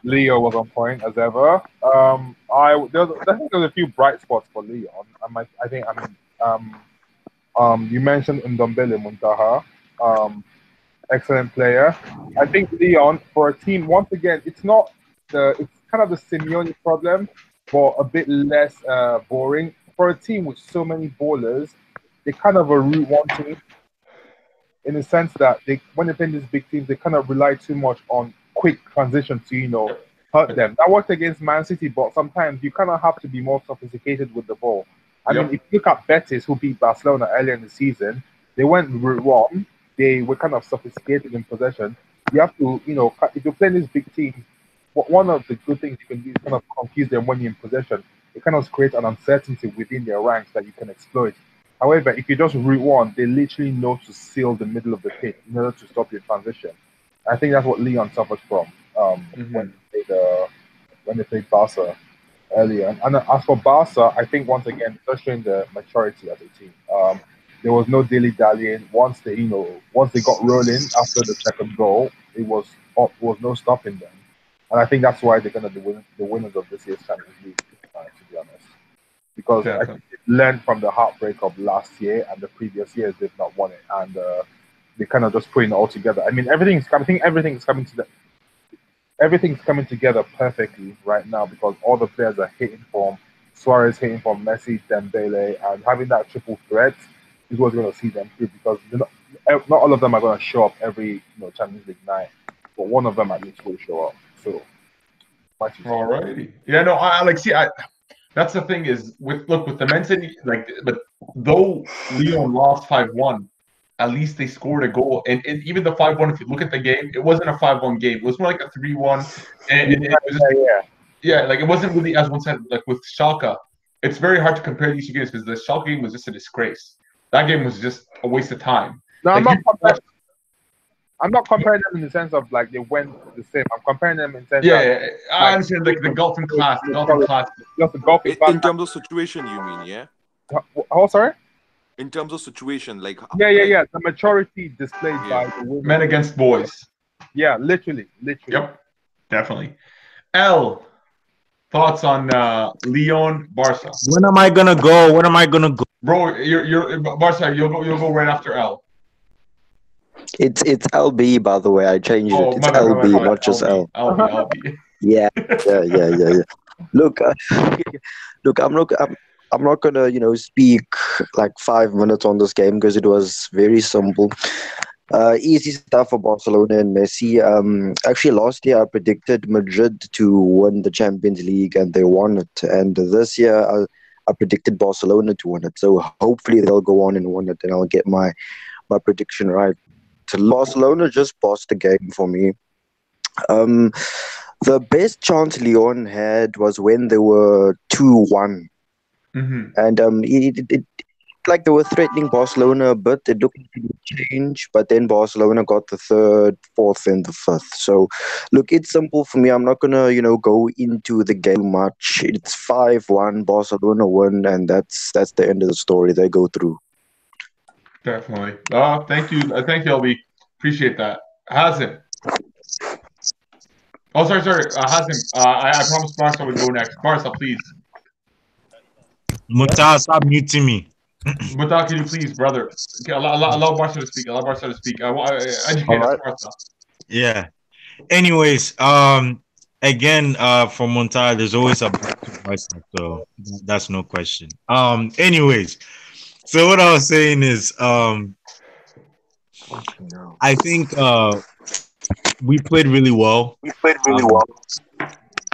Leo was on point as ever. I think there was a few bright spots for Leon. You mentioned Ndombele Muntaha, excellent player. I think Leon, for a team, once again, it's kind of the Simeone problem, but a bit less boring. For a team with so many ballers, they kind of a route one team, in the sense that when they play these big teams, they kind of rely too much on quick transition to hurt them. That worked against Man City, but sometimes you kind of have to be more sophisticated with the ball. I mean, if you look at Betis, who beat Barcelona earlier in the season, they went route one. They were kind of sophisticated in possession. You have to, if you're playing this big team, one of the good things you can do is kind of confuse them when you're in possession. It kind of creates an uncertainty within their ranks that you can exploit. However, if you just route one, they literally know to seal the middle of the pitch in order to stop your transition. I think that's what Leon suffers from when they played Barca earlier. And as for Barca, I think once again, they're showing the maturity as a team. There was no dilly-dallying. Once they got rolling after the second goal, it was no stopping them. And I think that's why they're going to be the winners of this year's Champions League, to be honest. Because I think they learned from the heartbreak of last year and the previous years they've not won it, and they kind of just putting it all together. I mean, everything's coming together perfectly right now because all the players are hitting form. Suarez hitting from Messi, Dembele, and having that triple threat is what's going to see them through because not all of them are going to show up every Champions League night, but one of them at least will show up. So, alrighty, yeah, no, that's the thing is with the Man City, but though Leon lost 5-1, at least they scored a goal, and even the 5-1. If you look at the game, it wasn't a 5-1 game. It was more like a 3-1, and it was just, it wasn't really as one-sided. Like with Schalke, it's very hard to compare these two games because the Schalke game was just a disgrace. That game was just a waste of time. No, I'm not comparing them in the sense of they went the same. I'm comparing them in the sense I understand the golf in class. Just the golf in class. In terms of situation, you mean, yeah? Oh, sorry? In terms of situation, The maturity displayed by the women. Men against boys. Yeah, literally. Yep, definitely. L, thoughts on Leon Barca? When am I gonna go? Bro, you're Barca. You'll go right after L. It's LB, by the way. I changed it. It's LB, not just L. LB. Yeah. Look, I'm not gonna speak like 5 minutes on this game because it was very simple. Easy stuff for Barcelona and Messi. Actually, last year I predicted Madrid to win the Champions League and they won it. And this year I predicted Barcelona to win it. So hopefully they'll go on and win it, and I'll get my prediction right. Barcelona just paused the game for me. The best chance Lyon had was when they were 2-1. And it like they were threatening Barcelona a bit. It looked like it would change, but then Barcelona got the third, fourth, and the fifth. So, look, it's simple for me. I'm not gonna, go into the game much. It's 5-1, Barcelona win, and that's the end of the story. They go through. Definitely. Thank you, LB. Appreciate that. Hazim. Oh, sorry. Hazim. I promised Barca would go next. Barca, please. Muta, stop muting me. Muta, can you please, brother? Okay, allow Barca to speak. Educate us, Barca. Yeah. Anyways, again, for Monta, there's always a so that's no question. Anyways, so what I was saying is, I think we played really well.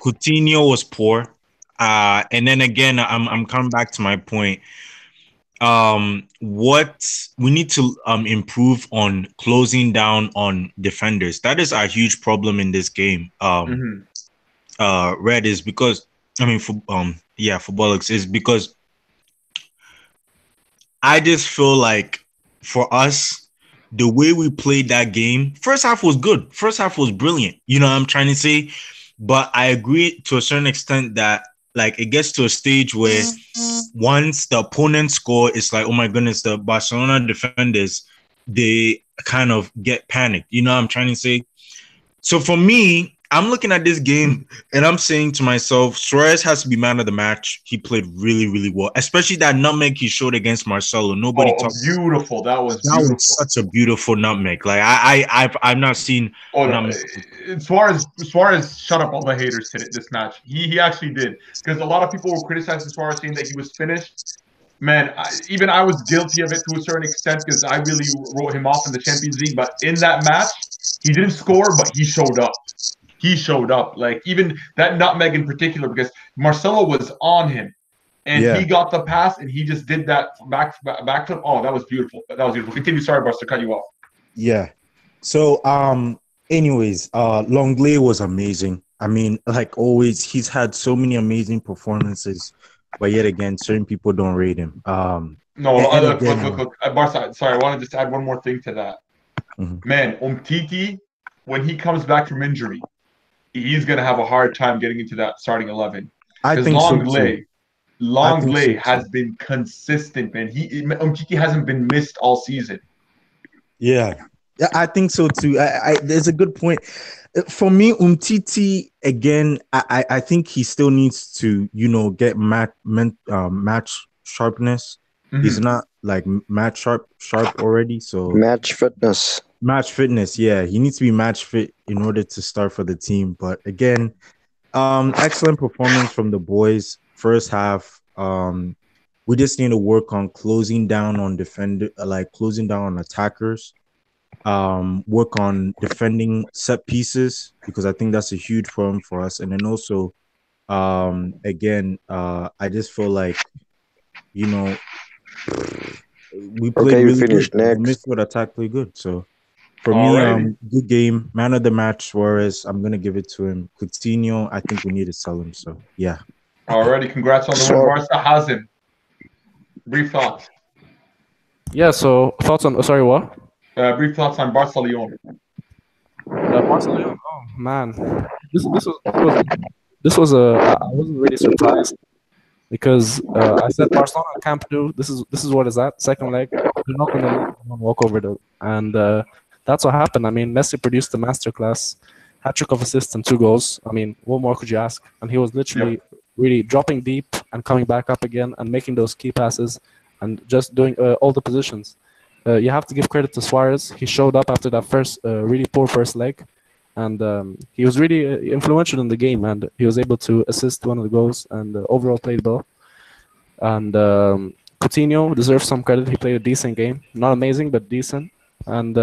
Coutinho was poor. And then again, I'm coming back to my point. What we need to improve on closing down on defenders. That is a huge problem in this game. Red is because Footballics is because I just feel like for us, the way we played that game, first half was good. First half was brilliant. You know what I'm trying to say? But I agree to a certain extent that like it gets to a stage where once the opponent score, it's like, oh my goodness, the Barcelona defenders, they kind of get panicked. You know what I'm trying to say? So for me, I'm looking at this game and I'm saying to myself, Suarez has to be man of the match. He played really, really well, especially that nutmeg he showed against Marcelo. Nobody talked. Beautiful. That was such a beautiful nutmeg. Like I've not seen. Suarez shut up all the haters today, this match. He actually did, because a lot of people were criticizing Suarez, saying that he was finished. Man, even I was guilty of it to a certain extent because I really wrote him off in the Champions League. But in that match, he didn't score, but he showed up. He showed up, like even that nutmeg in particular, because Marcelo was on him, and he got the pass, and he just did that back flip. Oh, that was beautiful. Continue. Sorry, Barca, to cut you off. Yeah. So, anyways, Longley was amazing. I mean, like always, he's had so many amazing performances, but yet again, certain people don't rate him. Look, Barca. Sorry, I want to just add one more thing to that. Man, Umtiti, when he comes back from injury, he's going to have a hard time getting into that starting 11. I think Longley has been consistent, man. Umtiti hasn't been missed all season. Yeah, I think so too. There's a good point. For me, Umtiti, again, I think he still needs to, get match sharpness. He's not like match sharp already. So match fitness, yeah. He needs to be match fit in order to start for the team. But again, excellent performance from the boys. First half, we just need to work on closing down on closing down on attackers. Work on defending set pieces, because I think that's a huge problem for us. And then also, again, I just feel like, we played really good. Midfield attack played good. So for me, good game, man of the match, Suarez. I'm gonna give it to him. Coutinho, I think we need to sell him. So yeah. Alrighty, congrats on the win, Barca. Hazim. Brief thoughts. Yeah. So thoughts on what? Brief thoughts on Barca Lyon. Barca Lyon. Oh man, this was I wasn't really surprised, because I said Barcelona Camp Nou. This is what is that second leg. They're not going to walk over it, and that's what happened. I mean, Messi produced a masterclass, hat-trick of assists and 2 goals. I mean, what more could you ask? And he was literally really dropping deep and coming back up again and making those key passes and just doing all the positions. You have to give credit to Suarez. He showed up after that first really poor first leg, and he was really influential in the game, and he was able to assist one of the goals, and overall played well. And Coutinho deserves some credit. He played a decent game. Not amazing, but decent. And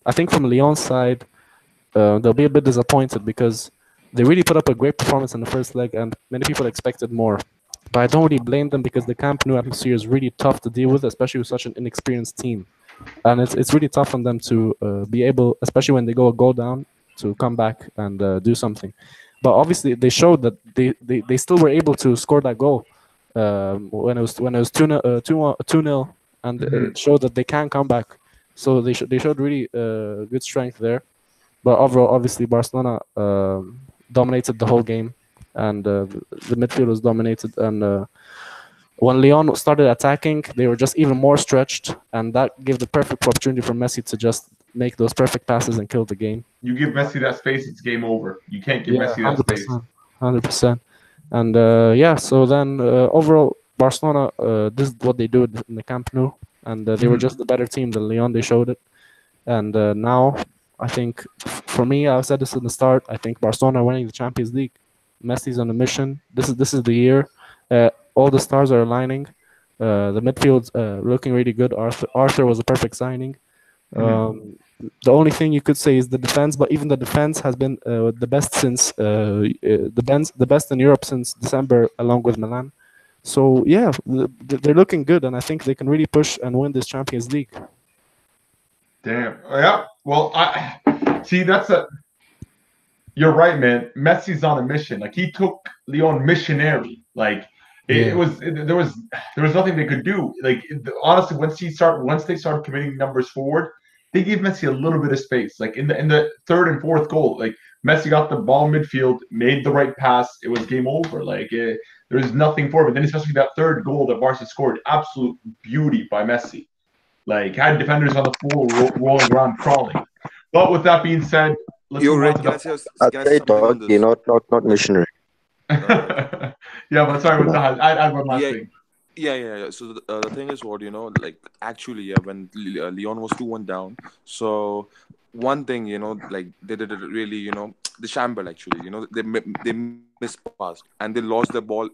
I think from Lyon's side, they'll be a bit disappointed because they really put up a great performance in the first leg, and many people expected more. But I don't really blame them, because the Camp Nou atmosphere is really tough to deal with, especially with such an inexperienced team. and it's really tough on them to be able, especially when they go a goal down, to come back and do something. But obviously, they showed that they still were able to score that goal when it was 2-0, and it showed that they can come back. So they showed really good strength there. But overall, obviously, Barcelona dominated the whole game, and the midfield was dominated. And when Lyon started attacking, they were just even more stretched, and that gave the perfect opportunity for Messi to just make those perfect passes and kill the game. You give Messi that space, it's game over. You can't give Messi that space. 100%. And so then overall, Barcelona, this is what they do in the Camp Nou, and they were just the better team than Lyon. They showed it. And now, I think, for me, I said this in the start, I think Barcelona are winning the Champions League. Messi's on a mission. This is the year. All the stars are aligning. The midfield's looking really good. Arthur was a perfect signing. The only thing you could say is the defense, but even the defense has been the best since the best in Europe since December, along with Milan. So yeah, they're looking good, and I think they can really push and win this Champions League. Damn. Yeah. Well, I see. You're right, man. Messi's on a mission. Like, he took Lyon missionary. Like, there was nothing they could do. Like, honestly, once they started committing numbers forward, they gave Messi a little bit of space. Like in the third and fourth goal, like Messi got the ball midfield, made the right pass. It was game over. Like there was nothing for it. But then especially that third goal that Barca scored, absolute beauty by Messi. Like, had defenders on the floor rolling around, crawling. But with that being said, let's move on to I'd say doggy, not missionary. Yeah, but sorry, with that, I'd add one last thing. Yeah. So the thing is, what like actually, when Lyon was 2-1 down, so one thing, like they did it really, the shamble actually, they missed pass and they lost the ball,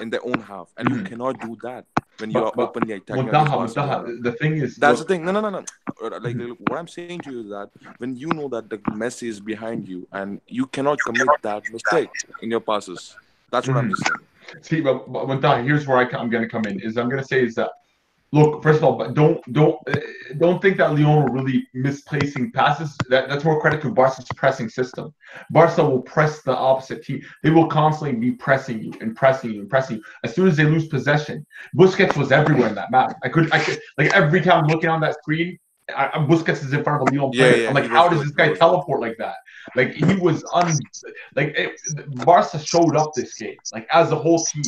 in their own half, and you cannot do that when you are openly attacking. The thing is, that's the thing. No. Like what I'm saying to you is that when you know that the Messi is behind you and you cannot commit that mistake in your passes, that's what I'm just saying. See, but here's where I'm going to come in. I'm going to say is that, look, first of all, don't think that Lyon were really misplacing passes. That's more credit to Barca's pressing system. Barca will press the opposite team. They will constantly be pressing you and pressing you and pressing you. As soon as they lose possession, Busquets was everywhere in that map. I could like every time I'm looking on that screen, Busquets is in front of a Lyon player. I'm like, how does this guy teleport like that? Like, he was Barca showed up this game, like, as a whole team.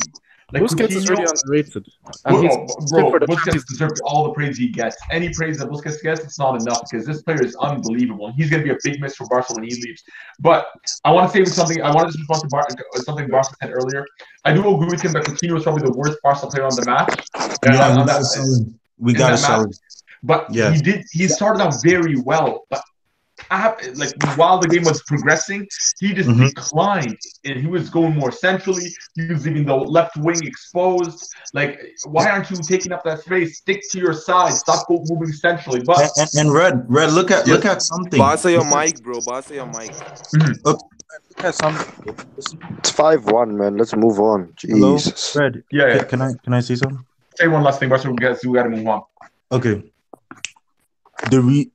Like, Busquets is really underrated. Busquets deserves all the praise he gets. Any praise that Busquets gets, it's not enough, because this player is unbelievable. And he's going to be a big miss for Barca when he leaves. But I want to say something. I want to just respond to something Barca said earlier. I do agree with him that Coutinho was probably the worst Barca player on the match. We got to solid. But he started out very well. But while the game was progressing, he just declined, and he was going more centrally. He was leaving the left wing exposed. Like, why aren't you taking up that space? Stick to your side. Stop moving centrally. But and Red, look at something. Barca your mic, bro. Barca your mic. Look at something. It's 5-1, man. Let's move on. Jesus. Hello? Red. Yeah. Can I say something? Say one last thing, Barca. We got to move on. Okay.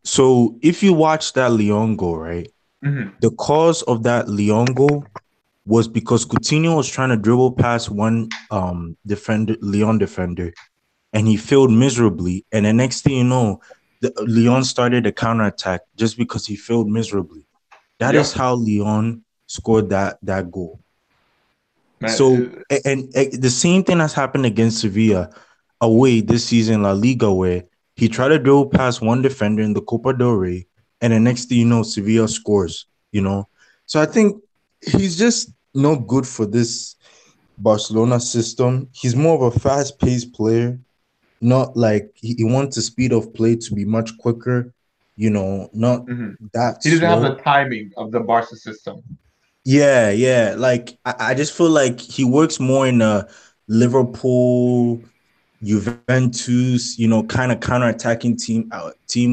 So if you watch that Lyon goal, right? The cause of that Lyon goal was because Coutinho was trying to dribble past one Lyon defender, and he failed miserably. And the next thing you know, Lyon started a counterattack just because he failed miserably. That is how Lyon scored that goal. Man, so and the same thing has happened against Sevilla away this season, La Liga, where he tried to dribble past one defender in the Copa del Rey, and the next thing you know, Sevilla scores, So I think he's just not good for this Barcelona system. He's more of a fast-paced player, not like he wants the speed of play to be much quicker, not that He doesn't slow. have the timing of the Barca system. Yeah. Like, I just feel like he works more in a Liverpool, Juventus, kind of counter-attacking team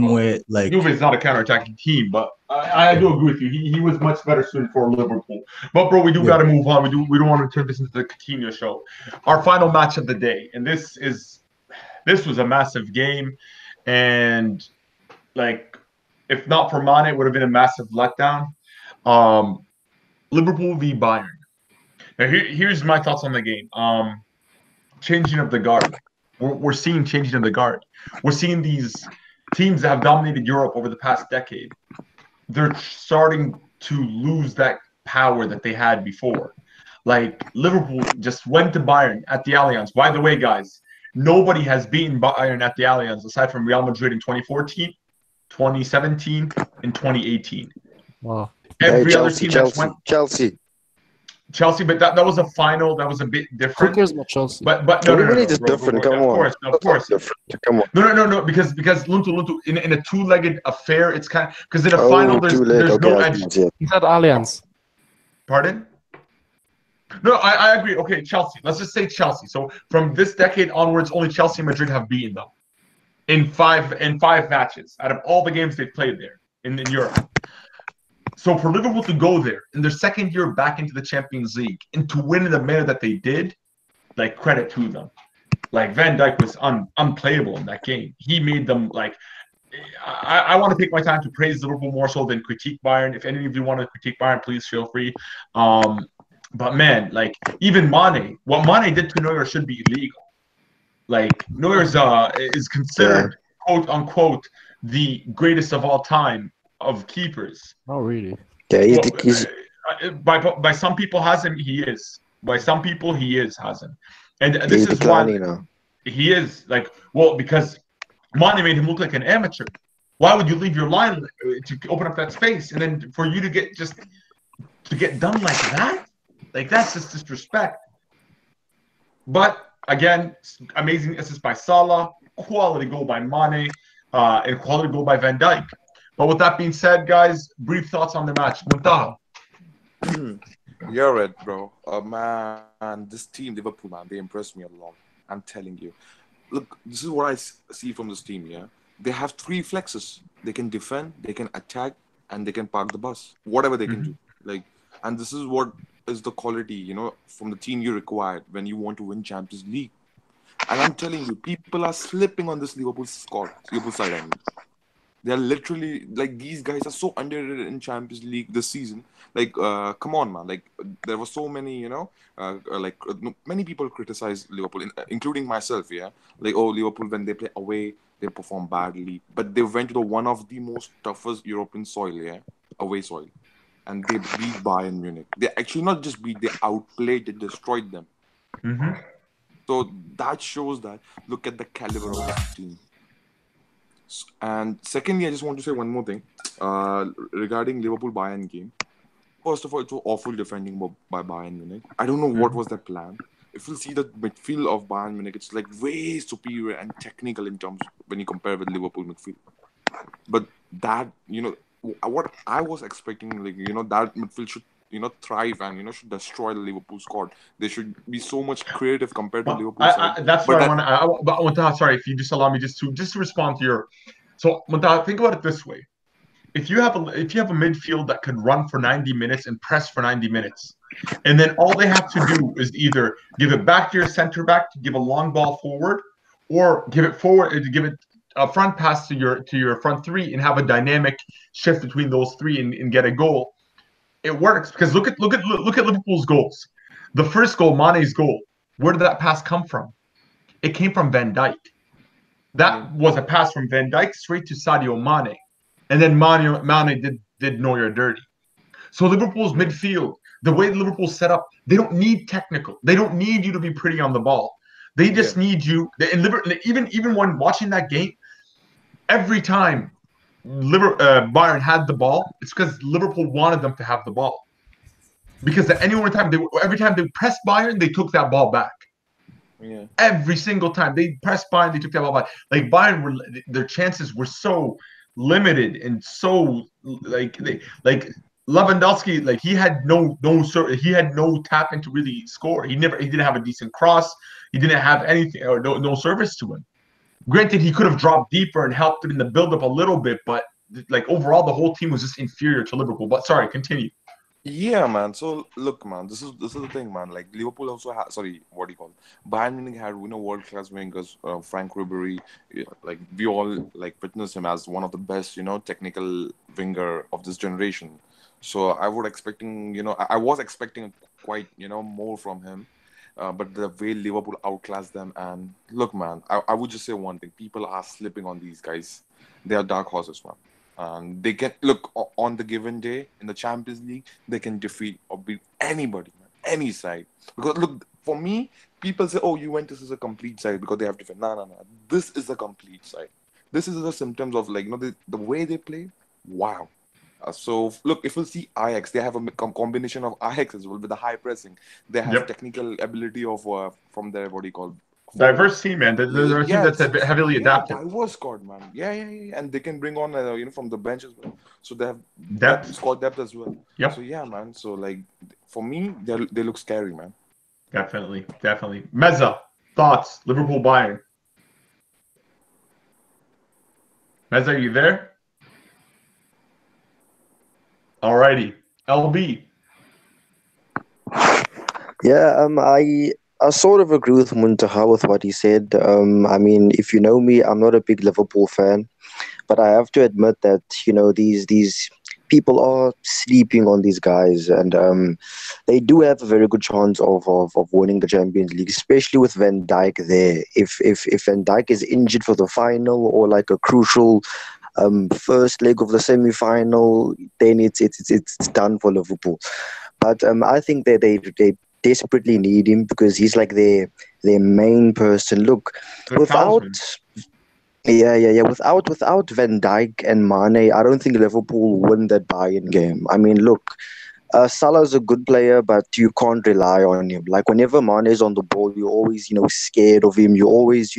where, like, Juve is not a counter-attacking team, but I do agree with you. He was much better suited for Liverpool. But bro, we got to move on. We don't want to turn this into the Coutinho show. Our final match of the day, and this was a massive game. and like if not for Mane, it would have been a massive letdown. Liverpool v Bayern. Now here's my thoughts on the game. Changing of the guard. We're seeing changing of the guard. We're seeing these teams that have dominated Europe over the past decade. They're starting to lose that power that they had before. Like Liverpool just went to Bayern at the Allianz. By the way, guys, nobody has beaten Bayern at the Allianz aside from Real Madrid in 2014, 2017, and 2018. Wow. Every other Chelsea, team Chelsea, went Chelsea. but that was a final that was a bit Who different. cares about Chelsea? But What do you mean it's different? Come on. Of course. Different. Come on. No. Because Luntu in a two-legged affair, it's kind of because in a Oh, final there's too late. no Okay, I edge. see it. He said Allianz. Pardon? No, I agree. Okay, Chelsea. Let's just say Chelsea. So from this decade onwards, only Chelsea and Madrid have beaten them in five matches out of all the games they've played there in Europe. So for Liverpool to go there in their second year back into the Champions League and to win in the manner that they did, like credit to them. Like Van Dijk was unplayable in that game. He made them like. I want to take my time to praise Liverpool more so than critique Bayern. If any of you want to critique Bayern, please feel free. But man, like even Mane, what Mane did to Neuer should be illegal. Like Neuer's is considered quote unquote the greatest of all time of keepers. Oh, really? Yeah, he's By some people, Hazem he is. By some people, he is Hazem, and this he's is why declining now. he is like because Mane made him look like an amateur. Why would you leave your line to open up that space and then for you to get done like that? Like that's just disrespect. But again, amazing assist by Salah, quality goal by Mane, and quality goal by Van Dijk. But with that being said, guys, brief thoughts on the match. Muntaha. You're right, bro. Man, this team, Liverpool, man, they impressed me a lot. I'm telling you. Look, this is what I see from this team, yeah? They have three flexes. They can defend, they can attack, and they can park the bus. Whatever they can do. Like, and this is what is the quality, from the team you require when you want to win Champions League. And I'm telling you, people are slipping on this Liverpool side, I mean. They're literally like these guys are so underrated in Champions League this season. Like, come on, man! Like, there were so many, many people criticize Liverpool, including myself. Yeah, like, oh, Liverpool when they play away, they perform badly. But they went to one of the most toughest European soil, yeah, away soil, and they beat Bayern Munich. They actually not just beat, they outplayed, they destroyed them. Mm-hmm. So that shows that. Look at the caliber of this team. And secondly, I just want to say one more thing regarding Liverpool-Bayern game. First of all, it was awful defending by Bayern Munich. I don't know what was their plan. If you see the midfield of Bayern Munich, it's like way superior and technical in terms when you compare with Liverpool midfield. But that, what I was expecting, that midfield should, thrive and, should destroy the Liverpool squad. They should be so much creative compared to Liverpool. That's what I want to. But Muntaha, sorry, if you just allow me just to respond to your. So Muntaha, think about it this way: if you have a midfield that could run for 90 minutes and press for 90 minutes, and then all they have to do is either give it back to your center back to give a long ball forward, or give it forward to give it a front pass to your front three and have a dynamic shift between those three and get a goal. It works because look at Liverpool's goals. The first goal, Mane's goal, where did that pass come from? It came from Van Dijk. That was a pass from Van Dijk straight to Sadio Mane. And then Mane did Neuer dirty. So Liverpool's midfield, the way Liverpool's set up, they don't need technical. They don't need you to be pretty on the ball. They just need you. And even when watching that game, every time Bayern had the ball, it's because Liverpool wanted them to have the ball. Because at any one time, every time they pressed Bayern, they took that ball back. Yeah. Every single time they pressed Bayern, they took that ball back. Like Bayern, their chances were so limited and so like Lewandowski, like he had no tap in to really score. He didn't have a decent cross. He didn't have anything or no service to him. Granted, he could have dropped deeper and helped in the build-up a little bit, but like overall, the whole team was just inferior to Liverpool. But sorry, continue. Yeah, man. So look, man, this is the thing, man. Like Liverpool also had, sorry, what do you call it? Bayern Munich had, world class wingers, Frank Ribery. Yeah, like we all like witness him as one of the best, technical winger of this generation. So I was expecting quite, more from him. But the way Liverpool outclassed them, and look, man, I would just say one thing: people are slipping on these guys. They are dark horses, man. And they can look on the given day in the Champions League, they can defeat or beat anybody, man, any side. Because look, for me, people say, "Oh, Juventus is a complete side because they have defense." No, no, no. This is a complete side. This is the symptoms of like the way they play. Wow. So look, if you see Ajax, they have a combination of Ajax as well with the high pressing. They have Yep. technical ability of from their what do you call forward. Diverse team, man. They're a team Yeah, that's heavily yeah, adapted. diverse squad, man. Yeah, yeah, yeah, and they can bring on from the bench as well. So they have Depth. squad depth as well. Yep. So yeah, man. So like for me, they look scary, man. Definitely. Definitely. Meza, thoughts? Liverpool Bayern. Meza, are you there? Alrighty. LB. Yeah, I sort of agree with Muntaha with what he said. I mean, if you know me, I'm not a big Liverpool fan, but I have to admit that these people are sleeping on these guys, and they do have a very good chance of winning the Champions League, especially with Van Dijk there. If Van Dijk is injured for the final or like a crucial first leg of the semi-final, then it's done for Liverpool. But I think that they desperately need him because he's like their main person. Look, The without talisman. yeah. Without Van Dijk and Mane, I don't think Liverpool win that Bayern game. I mean, look, Salah's a good player, but you can't rely on him. Like whenever Mane is on the ball, you're always scared of him. You're always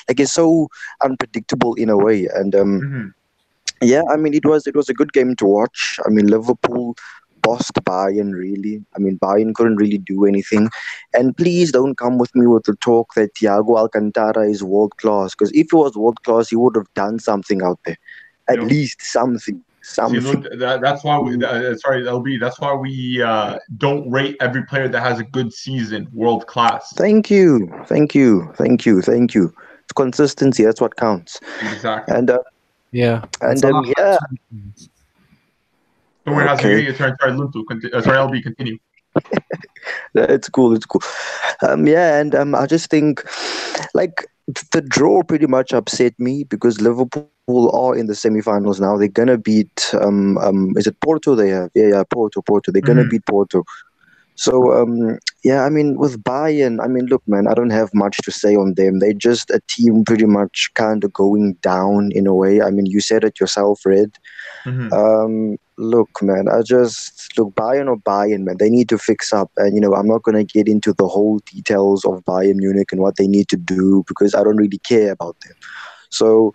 like he's so unpredictable in a way. And Mm-hmm. yeah, I mean, it was a good game to watch. I mean, Liverpool bossed Bayern really. I mean, Bayern couldn't really do anything. And please don't come with me with the talk that Thiago Alcantara is world class. Because if he was world class, he would have done something out there. At Yep. least something. See, Something. that's why we. Sorry, LB. That's why we don't rate every player that has a good season world class. Thank you. Thank you. Thank you. Thank you. It's consistency. That's what counts. Exactly. And Yeah. and Salah had yeah. 2 games. Don't worry, Hassan. You're Okay. getting your turn. Sorry, Luntu. Sorry, LB. Continue. It's cool. It's cool. Yeah, and I just think like the draw pretty much upset me because Liverpool are in the semi-finals now. They're gonna beat is it Porto? They have yeah Porto. They're gonna Mm-hmm. beat Porto. So yeah, I mean with Bayern, I mean look, man, I don't have much to say on them. They're just a team pretty much kind of going down in a way. I mean, you said it yourself, Red. Mm-hmm. Look, man, I just look Bayern or Bayern, man. They need to fix up, and I'm not gonna get into the whole details of Bayern Munich and what they need to do because I don't really care about them. So,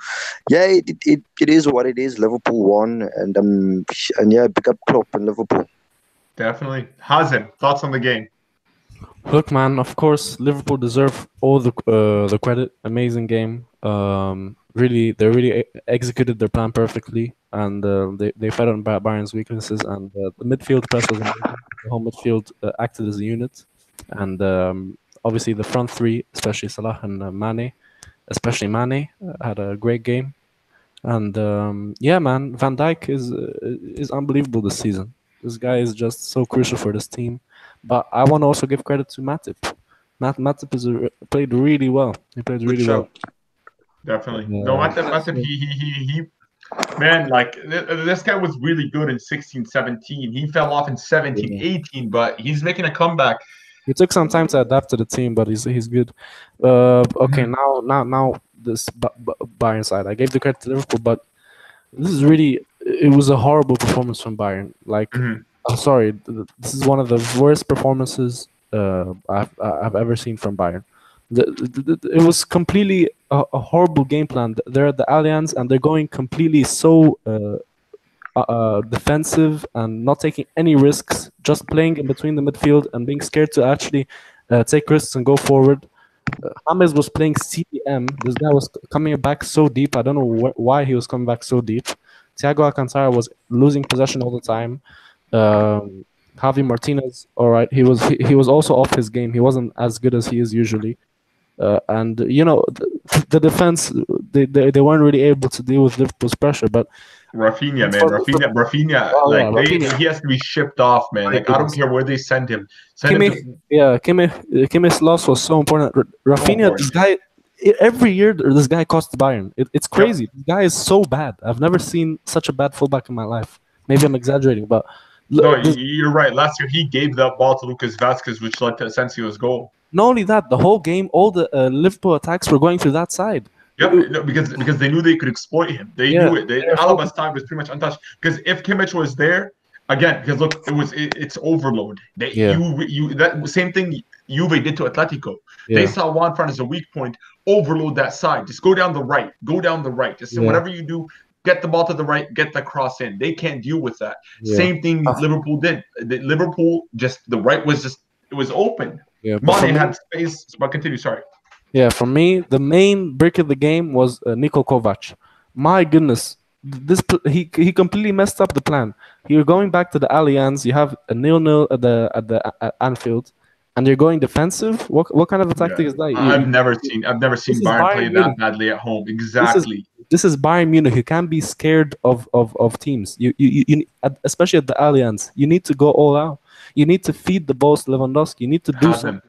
yeah, it is what it is. Liverpool won, and yeah, pick up Klopp and Liverpool. Definitely. Hazem, thoughts on the game? Look, man. Of course, Liverpool deserve all the credit. Amazing game. Really, they really executed their plan perfectly, and they fed on Bayern's weaknesses. And the midfield press was amazing. The whole midfield acted as a unit, and obviously the front three, especially Salah and Mane, especially Mane, had a great game. And yeah, man, Van Dijk is unbelievable this season. This guy is just so crucial for this team. But I want to also give credit to Matip. Matip played really well. He played Good really well. shout. Definitely. No, Matip, he man, like this guy was really good in 16, 17. He fell off in 17, Yeah. 18, but he's making a comeback. He took some time to adapt to the team, but he's good. Okay, now this Bayern side. I gave the credit to Liverpool, but this is really it was a horrible performance from Bayern. Like Mhm. I'm sorry, this is one of the worst performances I've ever seen from Bayern. It was completely a horrible game plan. They're at the Allianz and they're going completely so defensive and not taking any risks, just playing in between the midfield and being scared to actually take risks and go forward. James was playing CDM. This guy was coming back so deep. I don't know why he was coming back so deep. Thiago Alcantara was losing possession all the time. Javi Martinez, all right, he was also off his game. He wasn't as good as he is usually. And you know the defense, they weren't really able to deal with Liverpool's pressure. But Rafinha, man, Rafinha, Oh, yeah, like Rafinha. he has to be shipped off, man. My Like I don't goodness. care where they send him. Send him Kimmih's loss was so important. Rafinha, important. this guy, every year this guy costs Bayern. It's crazy. This guy is so bad. I've never seen such a bad fullback in my life. Maybe I'm exaggerating, but No, you're right. Last year he gave that ball to Lucas Vasquez, which led to Asensio's goal. not only that, the whole game, all the Liverpool attacks were going through that side. Yep, no, because they knew they could exploit him. They Yeah. knew it. Alaba's time was pretty much untouched. Because if Kimmich was there, again, because look, it's overload. Yeah. You that same thing Juve did to Atletico. Yeah. They saw Juan Fran as a weak point. Overload that side. Just go down the right. Go down the right. Just Yeah. whatever you do, get the ball to the right. Get the cross in. They can't deal with that. Yeah. Same thing Liverpool did. Liverpool the right was it was open. Yeah, but for Mane me- had space. But continue. Sorry. Yeah, for me, the main brick of the game was Niko Kovac. My goodness, he completely messed up the plan. You're going back to the Allianz. You have a 0-0 at Anfield, and you're going defensive. What kind of a tactic is that? I've never seen This is Bayern play Bayern that Munich. badly at home. Exactly. This is Bayern Munich. You can't be scared of teams. You especially at the Allianz. You need to go all out. You need to feed the balls to Lewandowski. You need to do Have something. them.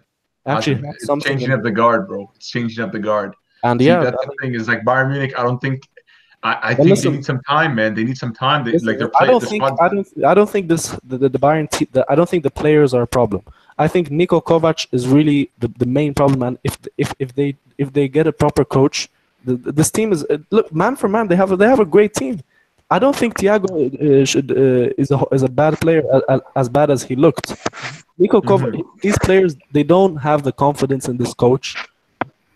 Actually, Have them. have It's something. changing up the guard, bro. It's changing up the guard. And See, yeah, that's the thing is like Bayern Munich. I don't think. I But think listen- they need some time, man. They need some time. They, like they're I playing. don't think I don't think the Bayern I don't think the players are a problem. I think Niko Kovac is really the main problem. And if they get a proper coach, this team is look man for man. They have a great team. I don't think Thiago is a bad player as bad as he looked. Niko Kovac, these players they don't have the confidence in this coach,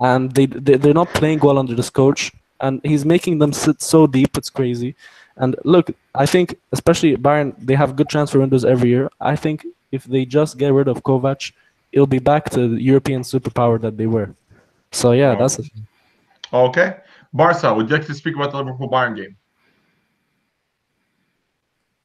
and they're not playing well under this coach, and he's making them sit so deep. It's crazy. And look, I think especially Bayern, they have good transfer windows every year. I think if they just get rid of Kovac, it'll be back to the European superpower that they were. So yeah, that's it. Okay, Barca. Would you like to speak about the Liverpool Bayern game?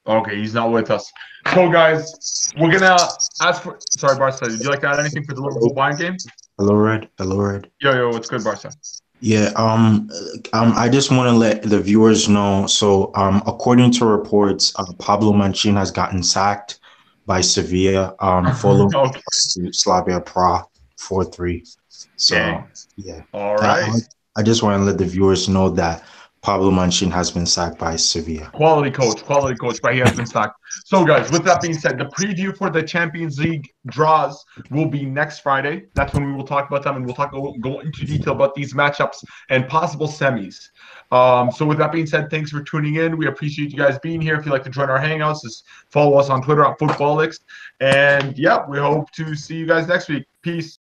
Okay, he's not with us. So guys, we're gonna ask for. Sorry, Barca. Would you like to add anything for the Liverpool Bayern game? Hello, Red. Hello, Red. Yo, what's good, Barca? Yeah. I just want to let the viewers know. So, according to reports, Pablo Mancini has gotten sacked by Sevilla. Following Okay. to Slavia Prague 4-3. So, Dang. yeah. All right. I just want to let the viewers know that Pablo Mancini has been sacked by Sevilla. Quality coach, but he has been sacked. So, guys, with that being said, the preview for the Champions League draws will be next Friday. That's when we will talk about them, and we'll go into detail about these matchups and possible semis. So, with that being said, thanks for tuning in. We appreciate you guys being here. If you'd like to join our hangouts, just follow us on Twitter at Footballix. And yeah, we hope to see you guys next week. Peace.